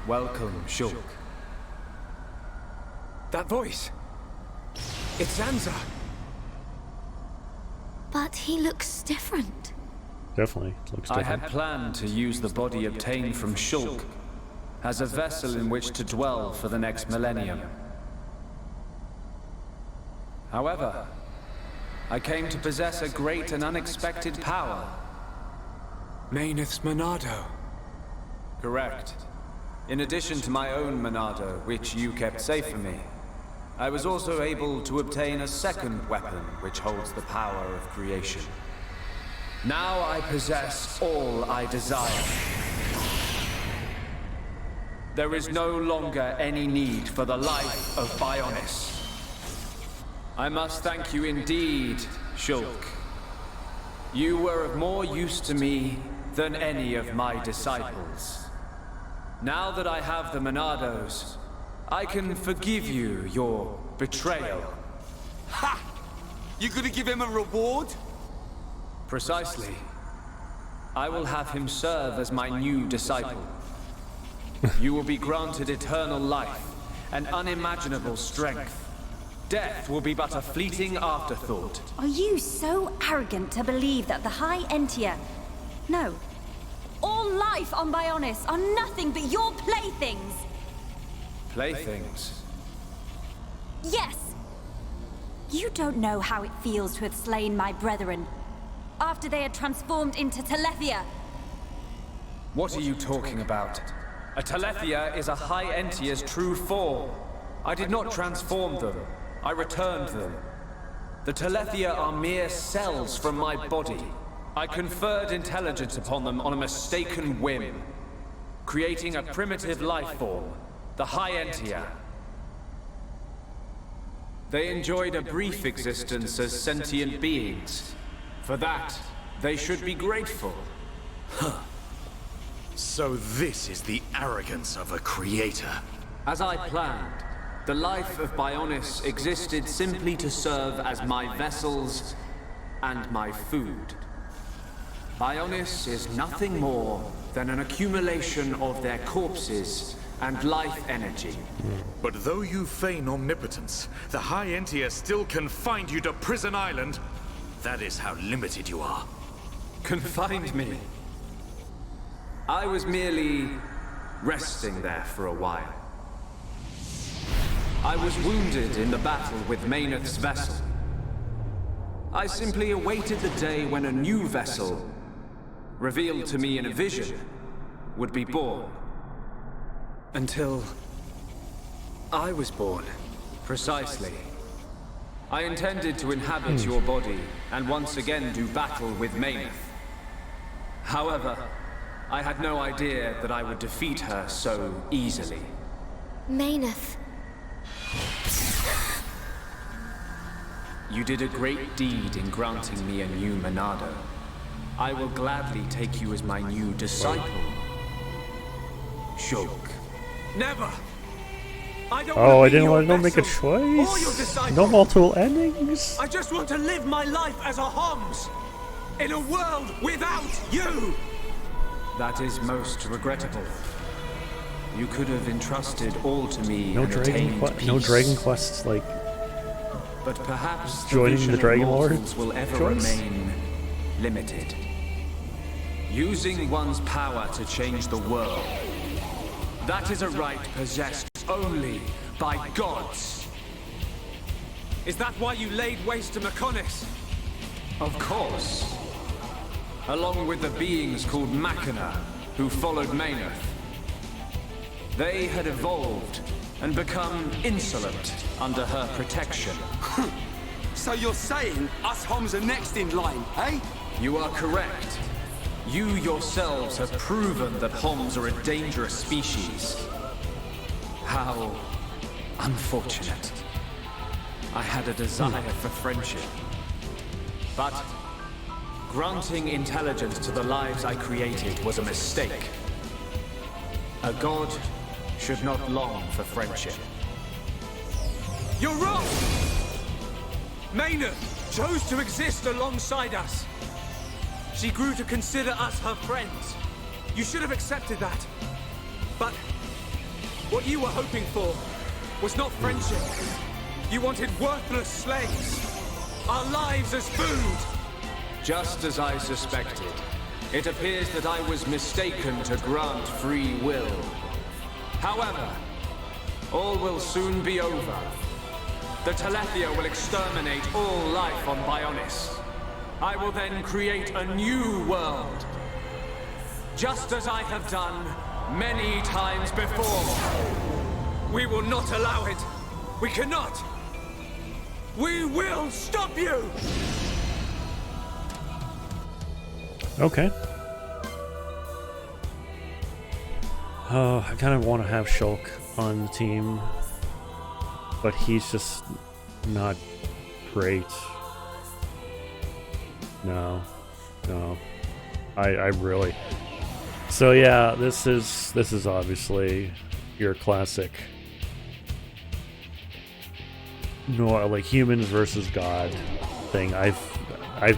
Welcome, Shulk. That voice! It's Zanza! But he looks different. Definitely looks different. I had planned to use the body obtained from Shulk as a vessel in which to dwell for the next millennium. However, I came to possess a great and unexpected power. Mayneth's Monado. Correct. In addition to my own Monado, which you kept safe for me, I was also able to obtain a second weapon which holds the power of creation. Now I possess all I desire. There is no longer any need for the life of Bionis. I must thank you indeed, Shulk. You were of more use to me than any of my disciples. Now that I have the Monados, I can forgive you your betrayal. Ha! You gonna give him a reward? Precisely. I will have him serve as my new disciple. You will be granted eternal life and unimaginable strength. Death will be but a fleeting afterthought. Are you so arrogant to believe that the High Entia... No. All life on Bionis are nothing but your playthings? Playthings? Yes! You don't know how it feels to have slain my brethren after they had transformed into Telethia. What are you talking about? A Telethia is a High Entia's true form. I did not transform them. I returned them. The Telethia are mere cells from my body. I conferred intelligence upon them on a mistaken whim, creating a primitive life form, the High Entia. They enjoyed a brief existence as sentient beings. For that, they should be grateful. Huh. So this is the arrogance of a creator. As I planned, the life of Bionis existed simply to serve as my vessels and my food. Bionis is nothing more than an accumulation of their corpses and life energy. But though you feign omnipotence, the High Entia still confined you to Prison Island. That is how limited you are. Confined me? I was merely resting there for a while. I was wounded in the battle with Mayneth's vessel. I simply awaited the day when a new vessel, revealed to me in a vision, would be born. Until I was born. Precisely. I intended to inhabit your body and once again do battle with Mayneth. However, I had no idea that I would defeat her so easily. Mayneth. You did a great deed in granting me a new Monado. I will gladly take you as my new disciple. Shulk. Never! I don't Oh, I want to didn't want to make a vessel or your choice. disciple. No multiple endings. I just want to live my life as a Homs! In a world without you! That is most regrettable. You could have entrusted all to me No and Dragon attained peace. no Dragon Quests like But perhaps joining vision the of Dragon mortals Lord will ever choice? remain limited. Using one's power to change the world. That is a right possessed only by gods. Is that why you laid waste to Mechonis? Of course. Along with the beings called Machina, who followed Mayneth. They had evolved and become insolent under her protection. So you're saying us Homs are next in line, eh? You are correct. You yourselves have proven that Homs are a dangerous species. How unfortunate. I had a desire for friendship. But granting intelligence to the lives I created was a mistake. A god should not long for friendship. You're wrong! Mayneth chose to exist alongside us. She grew to consider us her friends. You should have accepted that. But what you were hoping for was not friendship. You wanted worthless slaves. Our lives as food. Just as I suspected, it appears that I was mistaken to grant free will. However, all will soon be over. The Telethia will exterminate all life on Bionis. I will then create a new world. Just as I have done many times before. We will not allow it. We cannot. We will stop you! Okay. I kind of want to have Shulk on the team, but he's just not great. No. I really. So yeah, this is obviously your classic. No, like humans versus God thing. I've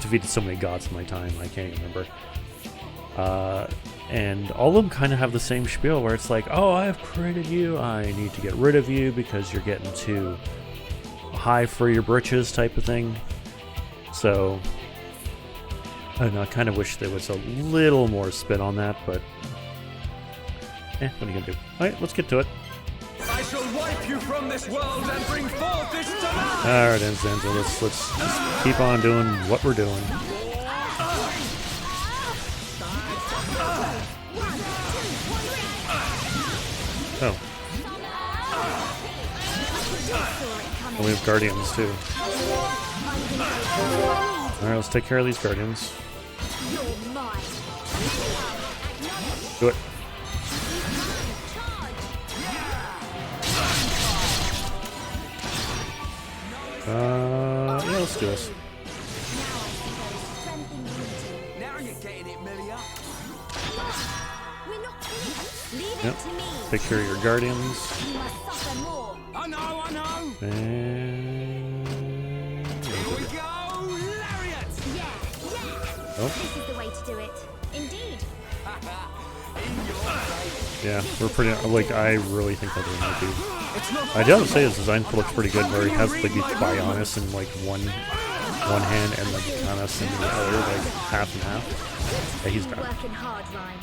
defeated so many gods in my time, I can't remember. And all of them kind of have the same spiel where it's like, oh, I have created you, I need to get rid of you because you're getting too high for your britches type of thing. So, I don't know, I kind of wish there was a little more spin on that, but what are you gonna do? Alright, let's get to it. I shall wipe you from this world and bring forth this to life! Alright, Zenzo, let's just keep on doing what we're doing. Oh. And we have Guardians too. Alright, let's take care of these Guardians. Do it. Yeah, let's do this. Now you're getting it, Milia. Yep. Take care of your Guardians. I know. And Here we go, Lariat! oh. This is the way to do it. Indeed. Yeah, we're pretty, like, I really think that they might be. I do have to say his design looks pretty good, where he has the Bionis in like one hand and the Bionis in the other, like half and half. Yeah, he's done. Working hard, Rhyme.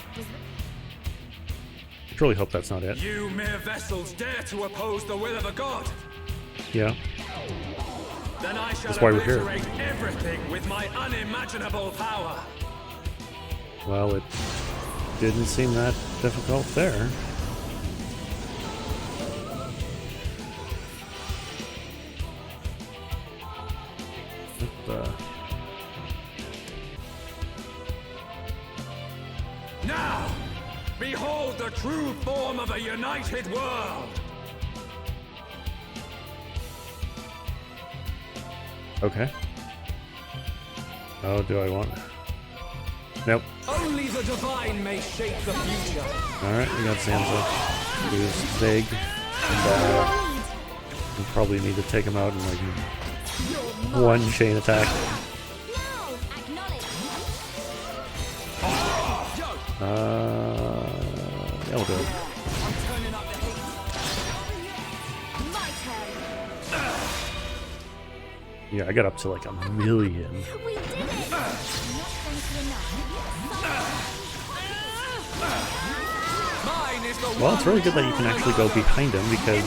I truly hope that's not it. You mere vessels dare to oppose the will of a god! Yeah. Then I shall That's why we're here. obliterate everything with my unimaginable power! Well, it didn't seem that difficult there. Now, behold the true form of a united world! Okay. Oh, do I want... Nope. Only the divine may shape the future. Alright, we got Zanza. Who's big. And we probably need to take him out in like one chain attack. Yeah, we'll do it. Yeah, I got up to like 1 million. We did it! Well, it's really good that you can actually go behind him because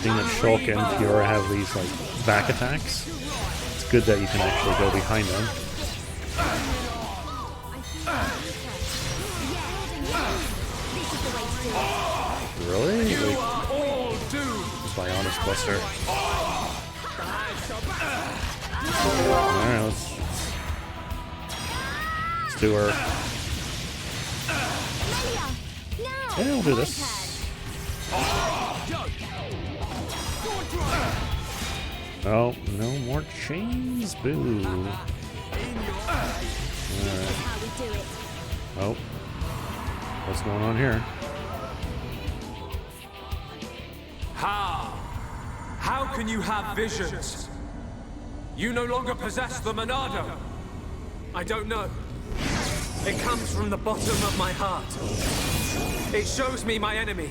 seeing that Shulk and Fiora have these like back attacks, it's good that you can actually go behind them. Really? Like, it's my honest Buster. Alright, let's do her. Yeah, we'll do this. Oh, no more chains? Boo. Alright. Oh. What's going on here? How can you have visions? You no longer possess the Monado. I don't know. It comes from the bottom of my heart. It shows me my enemy.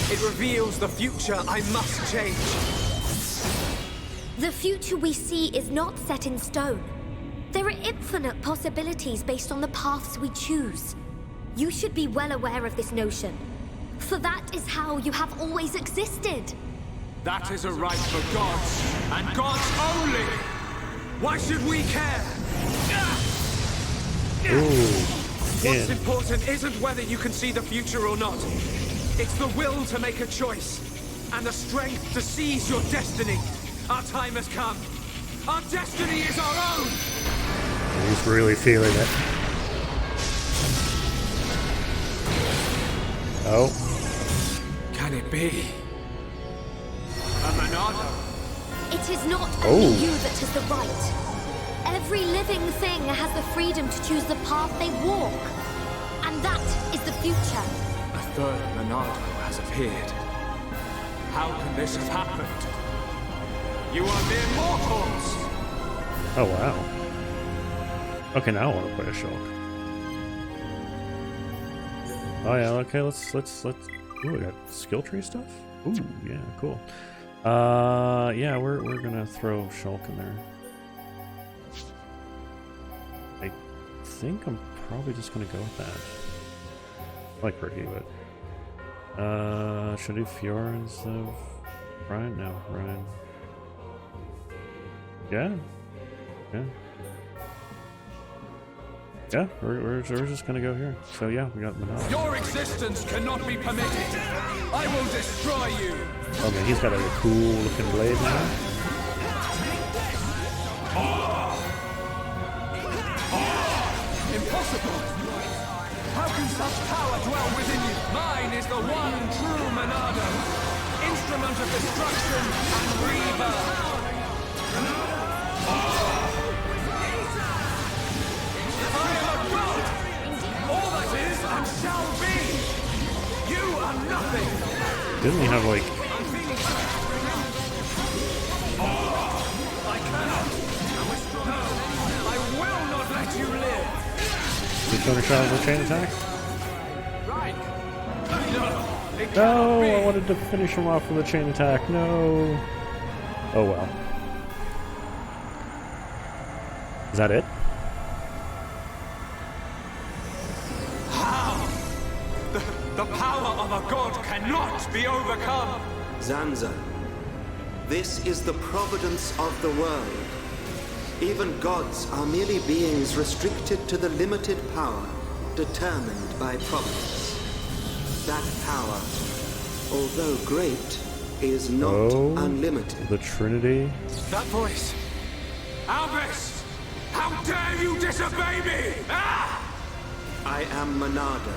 It reveals the future I must change. The future we see is not set in stone. There are infinite possibilities based on the paths we choose. You should be well aware of this notion, for that is how you have always existed. That is a right for gods, and gods only! Why should we care? What's important isn't whether you can see the future or not. It's the will to make a choice, and the strength to seize your destiny. Our time has come. Our destiny is our own! He's really feeling it. Oh. Can it be? A Monado? It is not only you that has the right. Every living thing has the freedom to choose the path they walk. And that is the future. A third Monado has appeared. How can this have happened? You are mere mortals! Oh, wow. Okay, now I want to play a Shulk. Oh yeah, okay, let's ooh, we got skill tree stuff? Ooh, yeah, cool. Yeah, we're gonna throw Shulk in there. I think I'm probably just gonna go with that. I like Ricky, but should I do Fiora instead of Ryan? No, Ryan. Yeah. Yeah, we're just gonna go here. So yeah, we got Monado. Your existence cannot be permitted. I will destroy you. Okay, he's got a cool looking blade now. Impossible! How can such power dwell within you? Mine is the one true Monado, instrument of destruction and rebirth. And shall be! You are nothing! Didn't he have like... I cannot! I will not let you live! Did you shot with a chain attack? Right! No, I wanted to finish him off with a chain attack. No. Oh well. Is that it? The power of a god cannot be overcome! Zanza, this is the providence of the world. Even gods are merely beings restricted to the limited power determined by providence. That power, although great, is not unlimited. The Trinity? That voice! Albus! How dare you disobey me! Ah! I am Monado.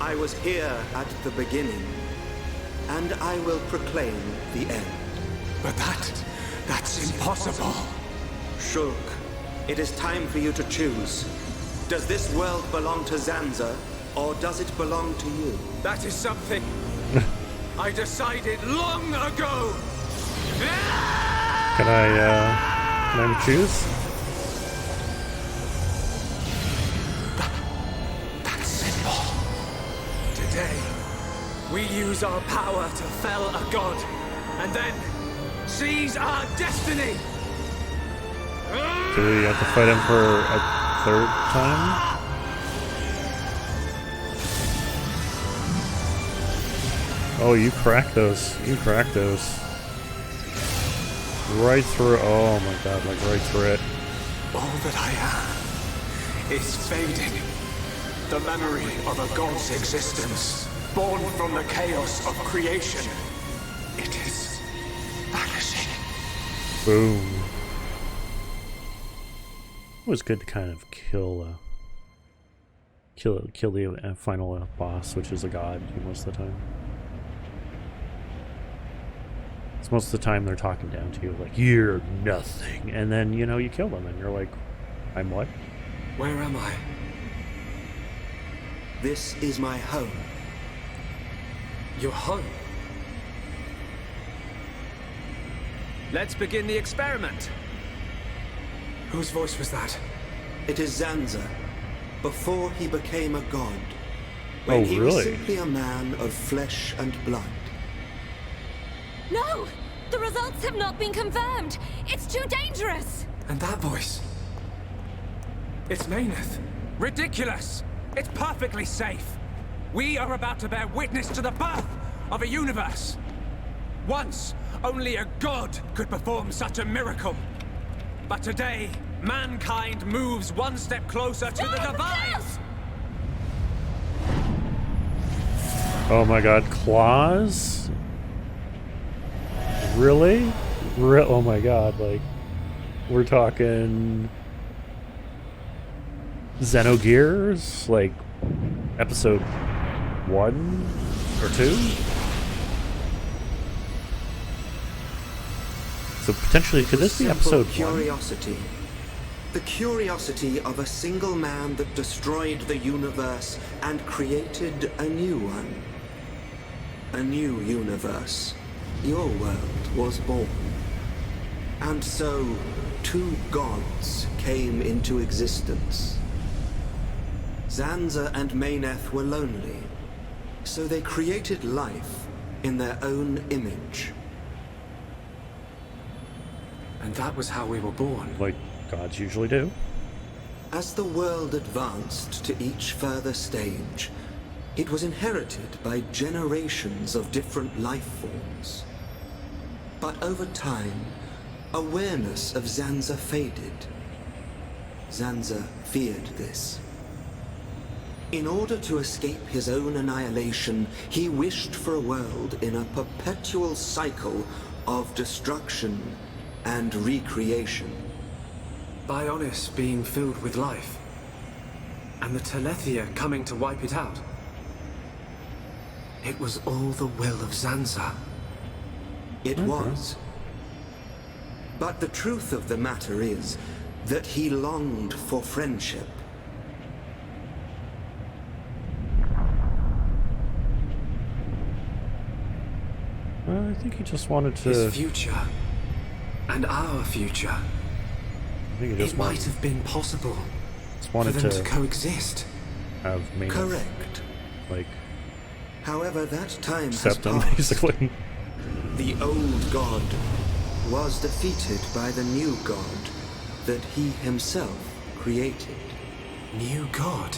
I was here at the beginning, and I will proclaim the end. But That's impossible. Shulk, it is time for you to choose. Does this world belong to Zanza, or does it belong to you? That is something I decided long ago. Can I choose? That's simple. Today, we use our power to fell a god, and then seize our destiny. Do we have to fight him for a third time? Oh, you crack those. You crack those. Right through. Oh my god, like right through it. All that I am is fading. The memory of a god's existence, born from the chaos of creation. It is vanishing. Boom. It was good to kind of kill the final boss, which is a god most of the time. It's most of the time they're talking down to you, like, you're nothing. And then, you know, you kill them and you're like, I'm what? Where am I? This is my home. Your home? Let's begin the experiment. Whose voice was that? It is Zanza, before he became a god. When Oh, he was really? simply a man of flesh and blood. No! The results have not been confirmed! It's too dangerous! And that voice? It's Mayneth. Ridiculous! It's perfectly safe. We are about to bear witness to the birth of a universe. Once, only a god could perform such a miracle. But today, mankind moves one step closer to the divine! Oh my god, claws? Really? Oh my god, like, we're talking Xenogears, like episode 1 or 2? So potentially, could this be episode 1? Curiosity. The curiosity of a single man that destroyed the universe and created a new one. A new universe. Your world was born. And so, 2 gods came into existence. Zanza and Mayneth were lonely, so they created life in their own image. And that was how we were born. Like gods usually do. As the world advanced to each further stage, it was inherited by generations of different life forms. But over time, awareness of Zanza faded. Zanza feared this. In order to escape his own annihilation, he wished for a world in a perpetual cycle of destruction and recreation. Bionis being filled with life, and the Telethia coming to wipe it out. It was all the will of Zanza. It was. But the truth of the matter is that he longed for friendship. Well, I think he just wanted to... His future, and our future. I think he just might have been possible wanted for them to coexist. Have Mayneth, Correct. like, However, that time has accept him, passed. basically. The old god was defeated by the new god that he himself created. New god?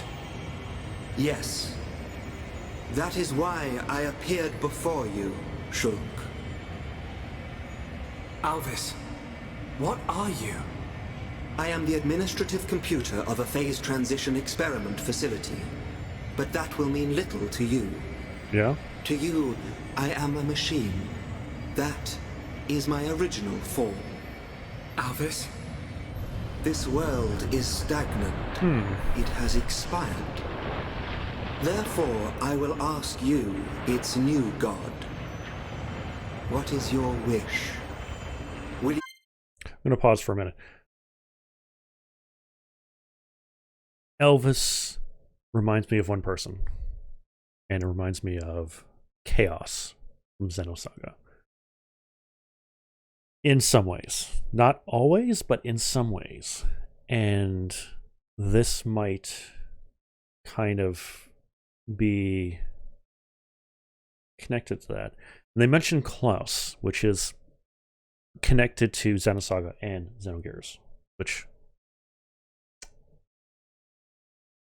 Yes. That is why I appeared before you, Shulk. Alvis, what are you? I am the administrative computer of a phase transition experiment facility. But that will mean little to you. Yeah? To you, I am a machine. That is my original form. Alvis? This world is stagnant. It has expired. Therefore, I will ask you, its new god. What is your wish? going to pause for a minute. Elvis reminds me of one person, and it reminds me of Chaos from Xenosaga. In some ways. Not always, but in some ways. And this might kind of be connected to that. And they mentioned Klaus, which is connected to Xenosaga and Xenogears, which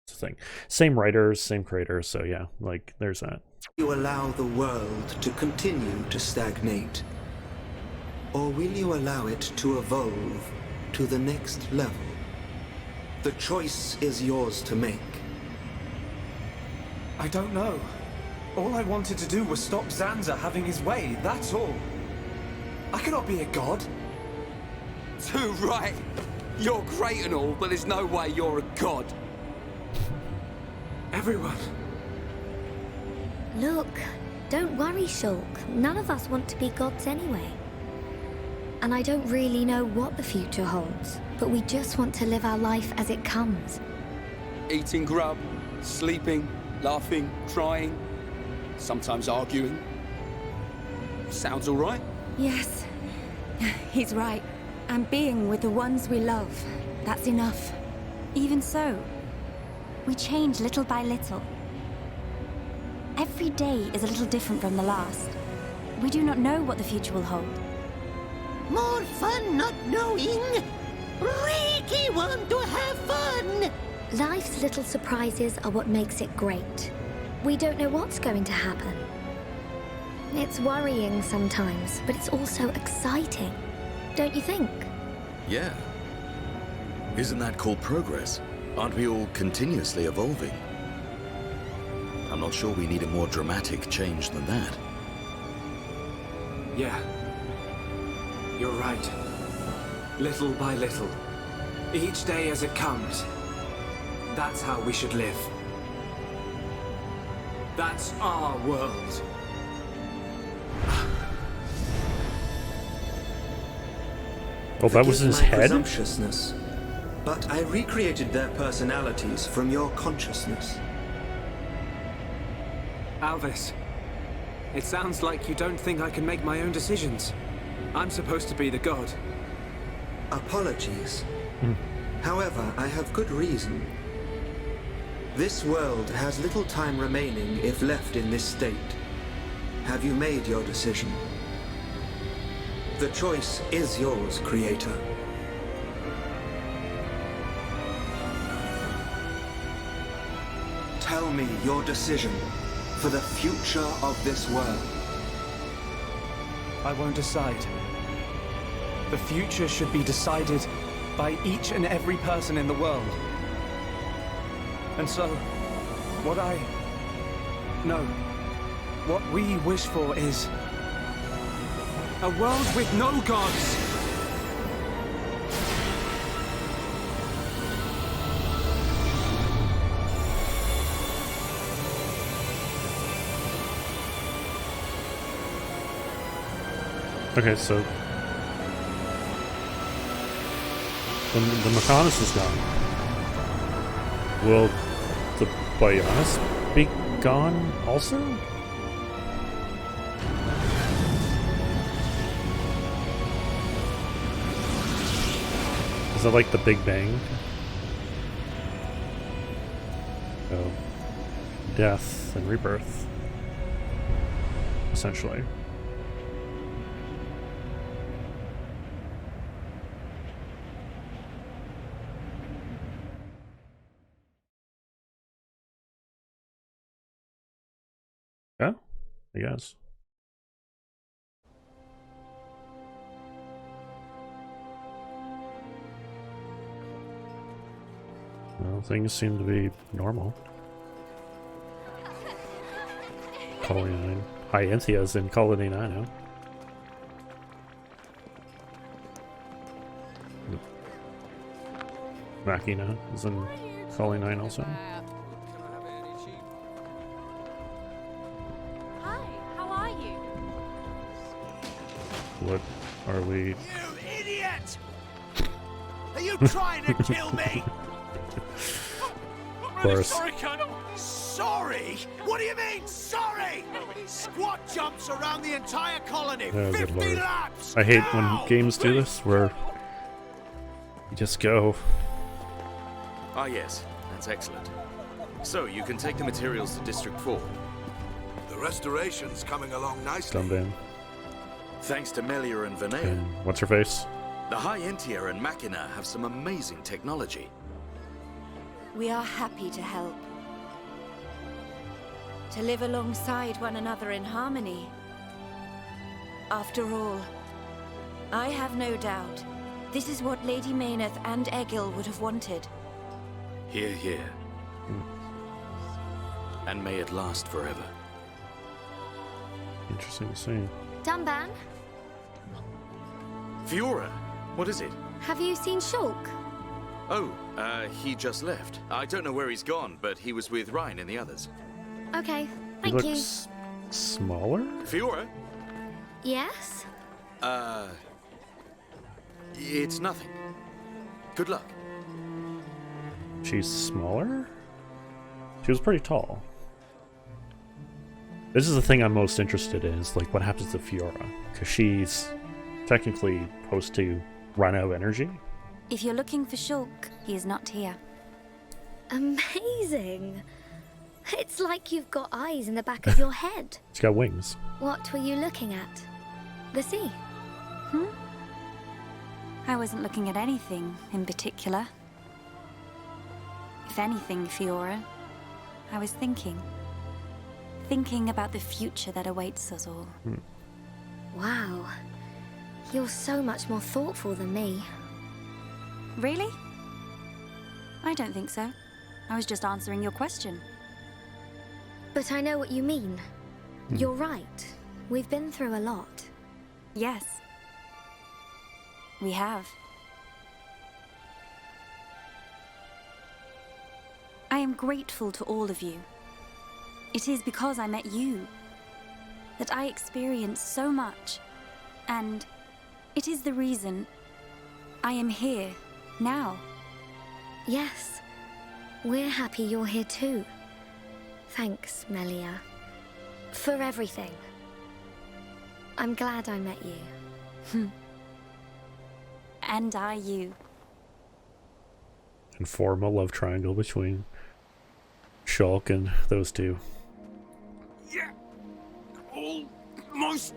is a thing. Same writers, same creators, so yeah, like there's that. You allow the world to continue to stagnate, or will you allow it to evolve to the next level? The choice is yours to make. I don't know. All I wanted to do was stop Zanza having his way, that's all. I cannot be a god. Too right. You're great and all, but there's no way you're a god. Everyone. Look, don't worry, Shulk. None of us want to be gods anyway. And I don't really know what the future holds, but we just want to live our life as it comes. Eating grub, sleeping, laughing, crying, sometimes arguing. Sounds all right? Yes, he's right. And being with the ones we love, that's enough. Even so, we change little by little. Every day is a little different from the last. We do not know what the future will hold. More fun not knowing. Ricky want to have fun. Life's little surprises are what makes it great. We don't know what's going to happen. It's worrying sometimes, but it's also exciting. Don't you think? Yeah. Isn't that called progress? Aren't we all continuously evolving? I'm not sure we need a more dramatic change than that. Yeah. You're right. Little by little. Each day as it comes. That's how we should live. That's our world. Oh, that was in his head? Presumptuousness, but I recreated their personalities from your consciousness. Alvis, it sounds like you don't think I can make my own decisions. I'm supposed to be the god. Apologies. However, I have good reason. This world has little time remaining if left in this state. Have you made your decision? The choice is yours, Creator. Tell me your decision for the future of this world. I won't decide. The future should be decided by each and every person in the world. And so, what we wish for is a world with no gods. Okay, so the Mechanis is gone. Will the Bionis be gone also? Is that like the Big Bang? Oh, death and rebirth, essentially. Yeah, I guess. Well, things seem to be normal. Colony 9. Hi, Anthea's in Colony 9 now. Machina is in Colony 9 also. What are we? You idiot! you trying to kill me? Of course. Sorry, Colonel. Sorry? What do you mean, sorry? Squad jumps around the entire colony. Oh, good 50 lord. laps. I hate now. when games do this, where you just go. Ah, yes. That's excellent. So, you can take the materials to District 4. The restoration's coming along nicely. Sunban. Thanks to Melia and Vinea. And what's her face? The High Entia and Machina have some amazing technology. We are happy to help. To live alongside one another in harmony. After all, I have no doubt this is what Lady Mayneth and Egil would have wanted. Hear, hear. And may it last forever. Interesting to see. Dunban, Fiora, what is it? have you seen Shulk? Oh, he just left. I don't know where he's gone, but he was with Ryan and the others. Okay, He thank you. looks smaller? Fiora? Yes? It's nothing. Good luck. She's smaller? She was pretty tall. This is the thing I'm most interested in, is like what happens to Fiora. Because she's technically supposed to run out of energy. If you're looking for Shulk, he is not here. Amazing. It's like you've got eyes in the back of your head. She's got wings. What were you looking at? The sea? I wasn't looking at anything in particular. If anything, Fiora, I was thinking. Thinking about the future that awaits us all. Wow. You're so much more thoughtful than me. Really? I don't think so. I was just answering your question. But I know what you mean. You're right. We've been through a lot. Yes. We have. I am grateful to all of you. It is because I met you that I experienced so much, and it is the reason I am here now. Yes. We're happy you're here too. Thanks, Melia. For everything. I'm glad I met you. And I you. And form a love triangle between Shulk and those two. Yeah. Almost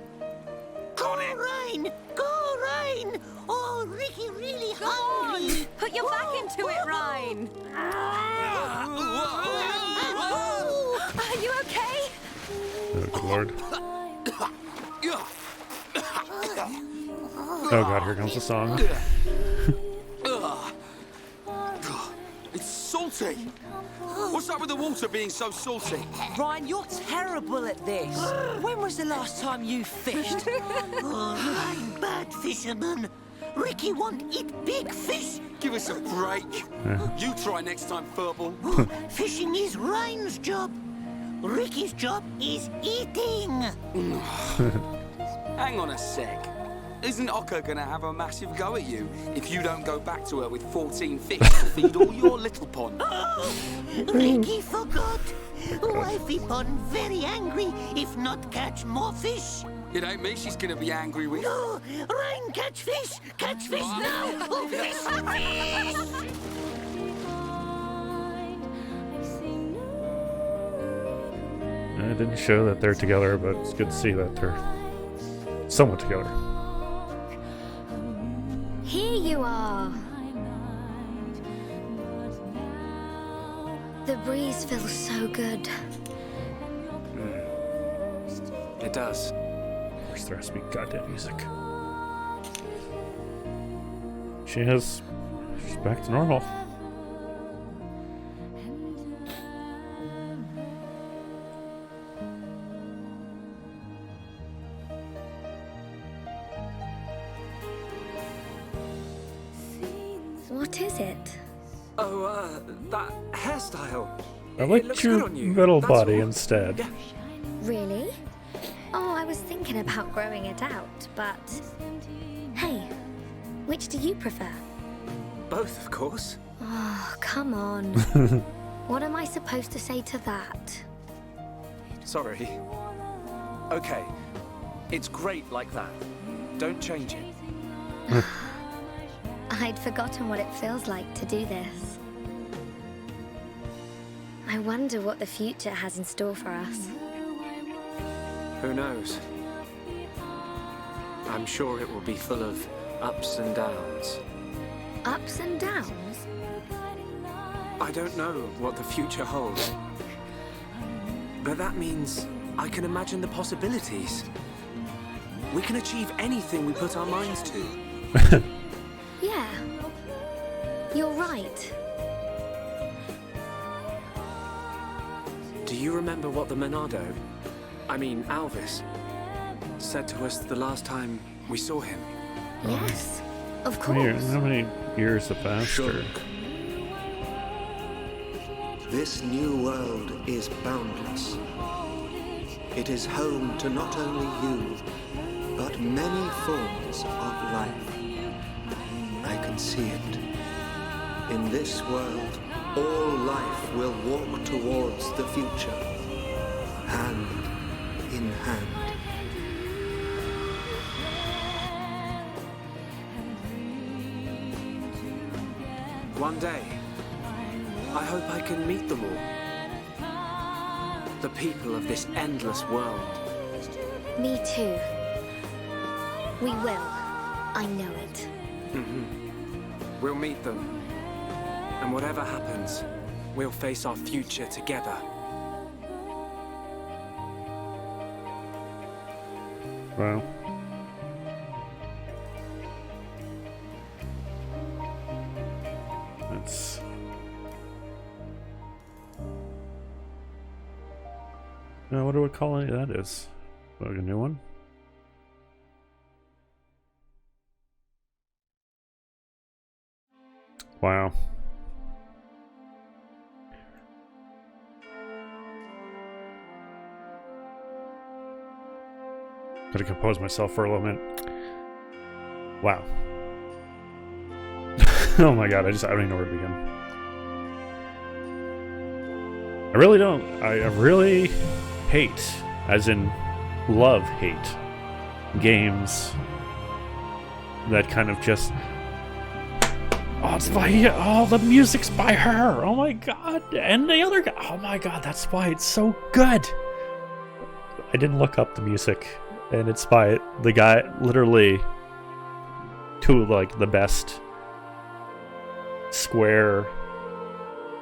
got it. Ryan! Go, Ryan! Oh, Ricky really hungry. Put your back into it, Ryan. Are you okay? Oh, good lord. Oh god, here comes the song. It's salty. What's up with the water being so salty? Ryan, you're terrible at this. When was the last time you fished? Oh, Ryan, bad fisherman. Ricky won't eat big fish. Give us a break. You try next time, Furball. Fishing is Ryan's job. Ricky's job is eating. Hang on a sec. Isn't Ocker gonna have a massive go at you if you don't go back to her with 14 fish to feed all your little pond? Ricky forgot. Wifey pond very angry if not catch more fish. It ain't me she's gonna be angry with. No, Ryan, catch fish now. Oh, fish, fish. It didn't show that they're together, but it's good to see that they're somewhat together. Here you are. The breeze feels so good. It does. Of course, there has to be goddamn music. She's back to normal. What is it? Oh, that hairstyle. I It like looks your good on you, middle that's body all. instead. Yeah. Really? Oh, I was thinking about growing it out, but... Hey, which do you prefer? Both, of course. Oh, come on. What am I supposed to say to that? Sorry. Okay. It's great like that. Don't change it. I'd forgotten what it feels like to do this. I wonder what the future has in store for us. Who knows? I'm sure it will be full of ups and downs. Ups and downs? I don't know what the future holds. But that means I can imagine the possibilities. We can achieve anything we put our minds to. Yeah. You're right. Do you remember what the Monado, Alvis, said to us the last time we saw him? Yes, of course. How many years have passed? This new world is boundless. It is home to not only you, but many forms of life. I can see it. In this world, all life will walk towards the future, hand in hand. One day, I hope I can meet them all. The people of this endless world. Me too. We will. I know it. We'll meet them. And whatever happens, we'll face our future together. Wow. That's... Now, what do we call it? That is like a new one. Wow. Gotta compose myself for a moment. Wow. Oh my god, I don't even know where to begin. I really don't. I really hate, as in love hate, games that kind of just... Oh, it's by... Oh, the music's by her! Oh my god! And the other guy... Oh my god, that's why it's so good! I didn't look up the music. And it's by the guy, literally, two of, like, the best Square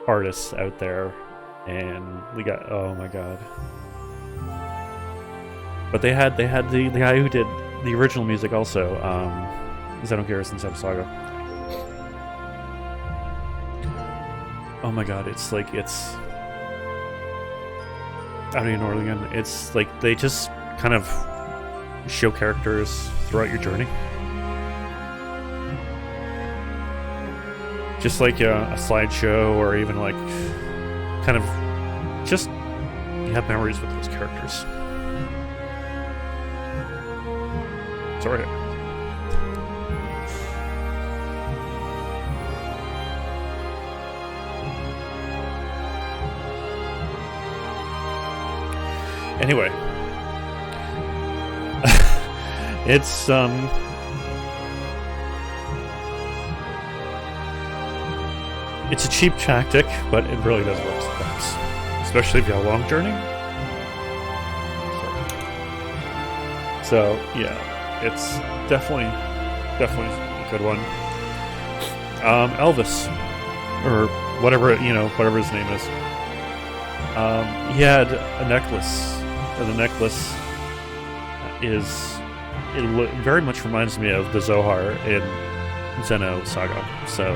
artists out there. And we got, oh my god. But they had the guy who did the original music also, Xeno Saga. Oh my god, it's like, it's... I don't even know where to begin. It's like, they just kind of show characters throughout your journey. Just like a slideshow, or even like kind of just you have memories with those characters. Sorry. Anyway. It's it's a cheap tactic, but it really does work sometimes, especially if you have a long journey. So yeah, it's definitely a good one. Elvis, or whatever whatever his name is. He had a necklace, and the necklace very much reminds me of the Zohar in Xeno Saga, so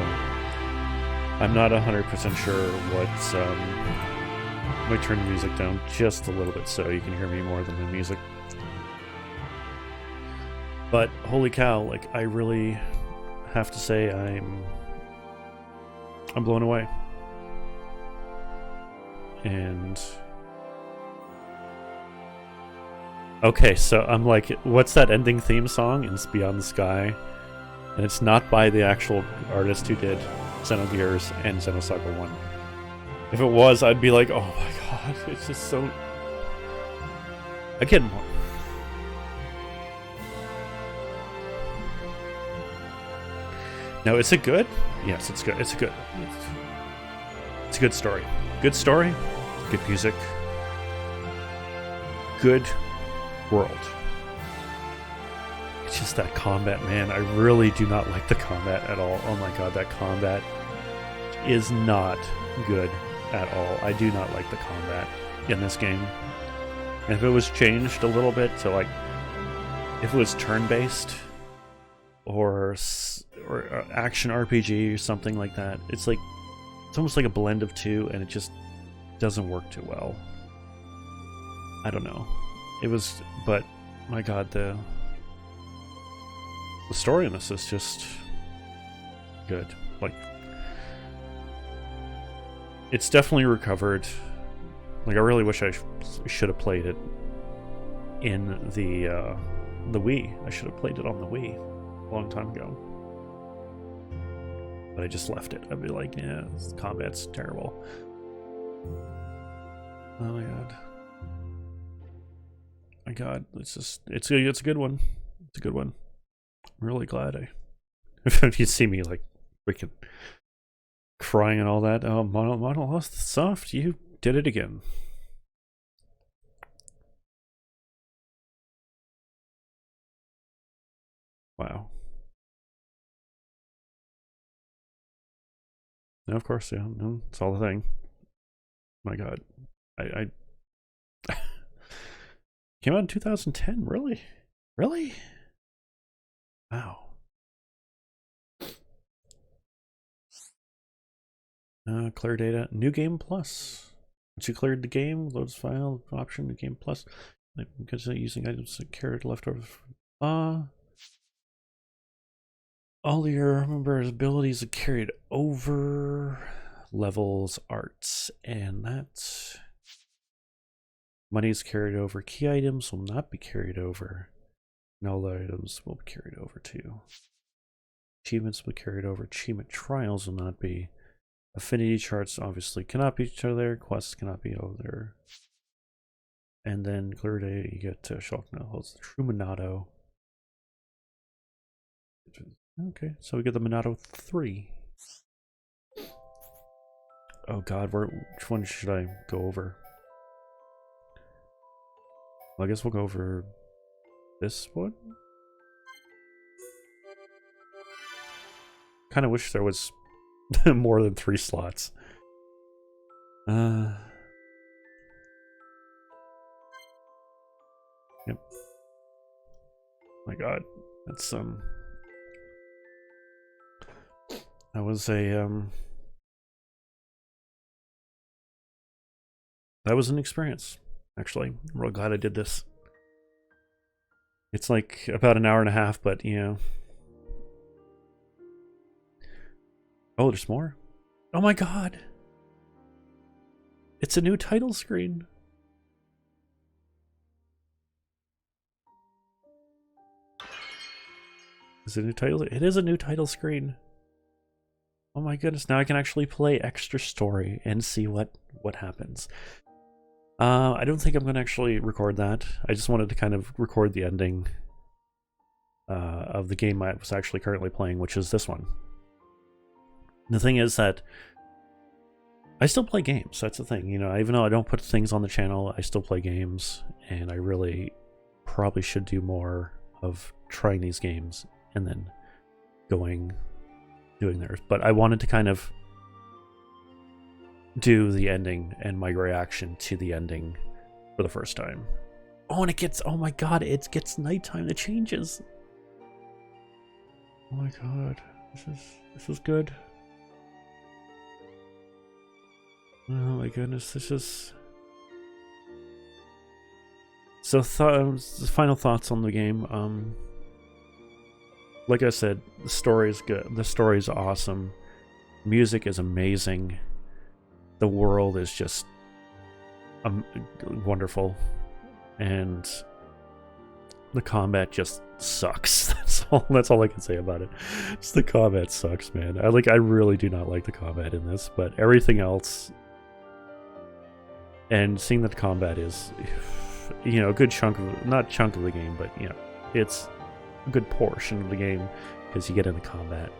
I'm not 100% sure what. I might turn the music down just a little bit so you can hear me more than the music. But holy cow, like, I really have to say I'm blown away. And okay, so I'm like, what's that ending theme song in Beyond the Sky? And it's not by the actual artist who did Xenogears and Xenosaga 1. If it was, I'd be like, oh my god, it's just so... Again, now, is it good? Yes, it's good. It's good. It's a good story. Good story, good music, good world. It's just that combat, man. I really do not like the combat at all. Oh my god, that combat is not good at all. I do not like the combat in this game. And if it was changed a little bit to like, if it was turn-based or action RPG or something like that, it's like, it's almost like a blend of two, and it just doesn't work too well. I don't know. It was, but my god, the story in this is just good. Like, it's definitely recovered. Like, I really wish I should have played it in the Wii. I should have played it on the Wii a long time ago. But I just left it. I'd be like, yeah, this combat's terrible. Oh my god. My god, it's just, it's a good one. It's a good one. I'm really glad if you see me like freaking crying and all that. Oh, Mono Lost Soft, you did it again. Wow. No, of course, yeah. No, it's all the thing. My god. I came out in 2010, really? Really? Wow. Clear data. New game plus. Once you cleared the game, loads file option, new game plus. Because using items secured leftover. All your members' abilities are carried over. Levels, arts, and that's. Money is carried over. Key items will not be carried over. Null items will be carried over too. Achievements will be carried over. Achievement trials will not be. Affinity charts obviously cannot be there. Quests cannot be over there. And then clear day, you get Shulk now holds the true Monado. Okay, so we get the Monado 3. Oh god, which one should I go over? Well, I guess we'll go over this one. Kind of wish there was more than 3 slots. Yep. My god, that's that was a that was an experience. Actually, I'm real glad I did this. It's like about an hour and a half, but you know. Oh, there's more? Oh my god! It's a new title screen. Is it a new title? It is a new title screen. Oh my goodness, now I can actually play extra story and see what happens. I don't think I'm going to actually record that. I just wanted to kind of record the ending of the game I was actually currently playing, which is this one. The thing is that I still play games. That's the thing. You know, even though I don't put things on the channel, I still play games, and I really probably should do more of trying these games and then doing theirs. But I wanted to kind of do the ending and my reaction to the ending for the first time. Oh, and it gets, oh my god, it gets nighttime. It changes. Oh my god, this is good. Oh my goodness, this is. So final thoughts on the game. Like I said, the story is good. The story is awesome. Music is amazing. The world is just wonderful. And the combat just sucks. That's all I can say about it. Just the combat sucks, man. I really do not like the combat in this, but everything else, and seeing that the combat is, you know, a good chunk of, not chunk of the game, but you know, it's a good portion of the game because you get into combat.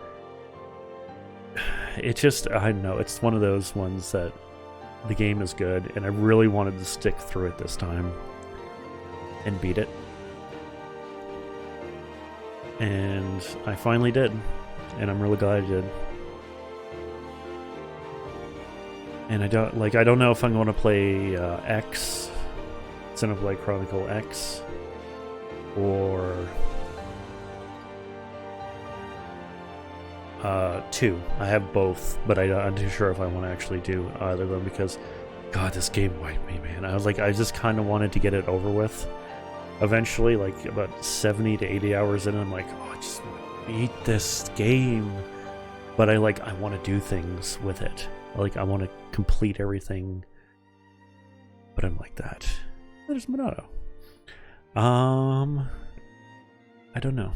It just, I don't know, it's one of those ones that the game is good, and I really wanted to stick through it this time and beat it. And I finally did, and I'm really glad I did. And I don't know if I'm going to play X, Xenoblade Chronicle X, or 2. I have both, but I'm not too sure if I want to actually do either of them because, God, this game wiped me, man. I just kind of wanted to get it over with. Eventually, like about 70 to 80 hours in, I'm like, oh, I just want to beat this game. But I want to do things with it. I want to complete everything. But I'm like that. There's Monado. I don't know.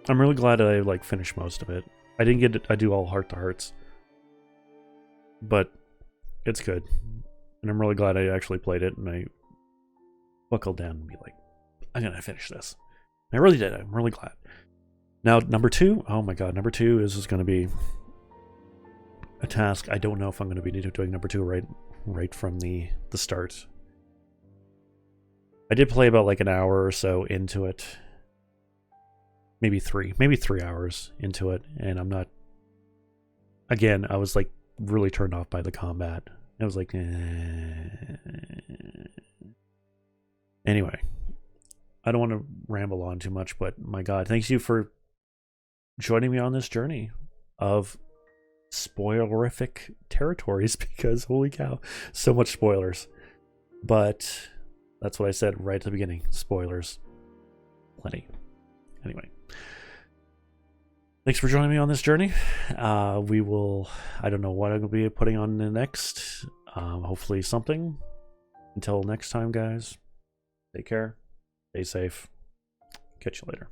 I'm really glad I finished most of it. I didn't get I do all heart to hearts. But it's good. And I'm really glad I actually played it, and I buckled down and be like, I'm gonna finish this. And I really did. I'm really glad. Now, number 2, oh my god, number 2 is gonna be a task. I don't know if I'm gonna be doing number 2 right from the start. I did play about like an hour or so into it. Maybe 3 hours into it, and I'm not, again, I was like really turned off by the combat. I was like, Anyway, I don't want to ramble on too much, but my god, thanks you for joining me on this journey of spoilerific territories, because holy cow, so much spoilers. But that's what I said right at the beginning. Spoilers. Plenty. Anyway. Thanks for joining me on this journey. We will, I don't know what I'm going to be putting on the next. Hopefully something. Until next time, guys. Take care. Stay safe. Catch you later.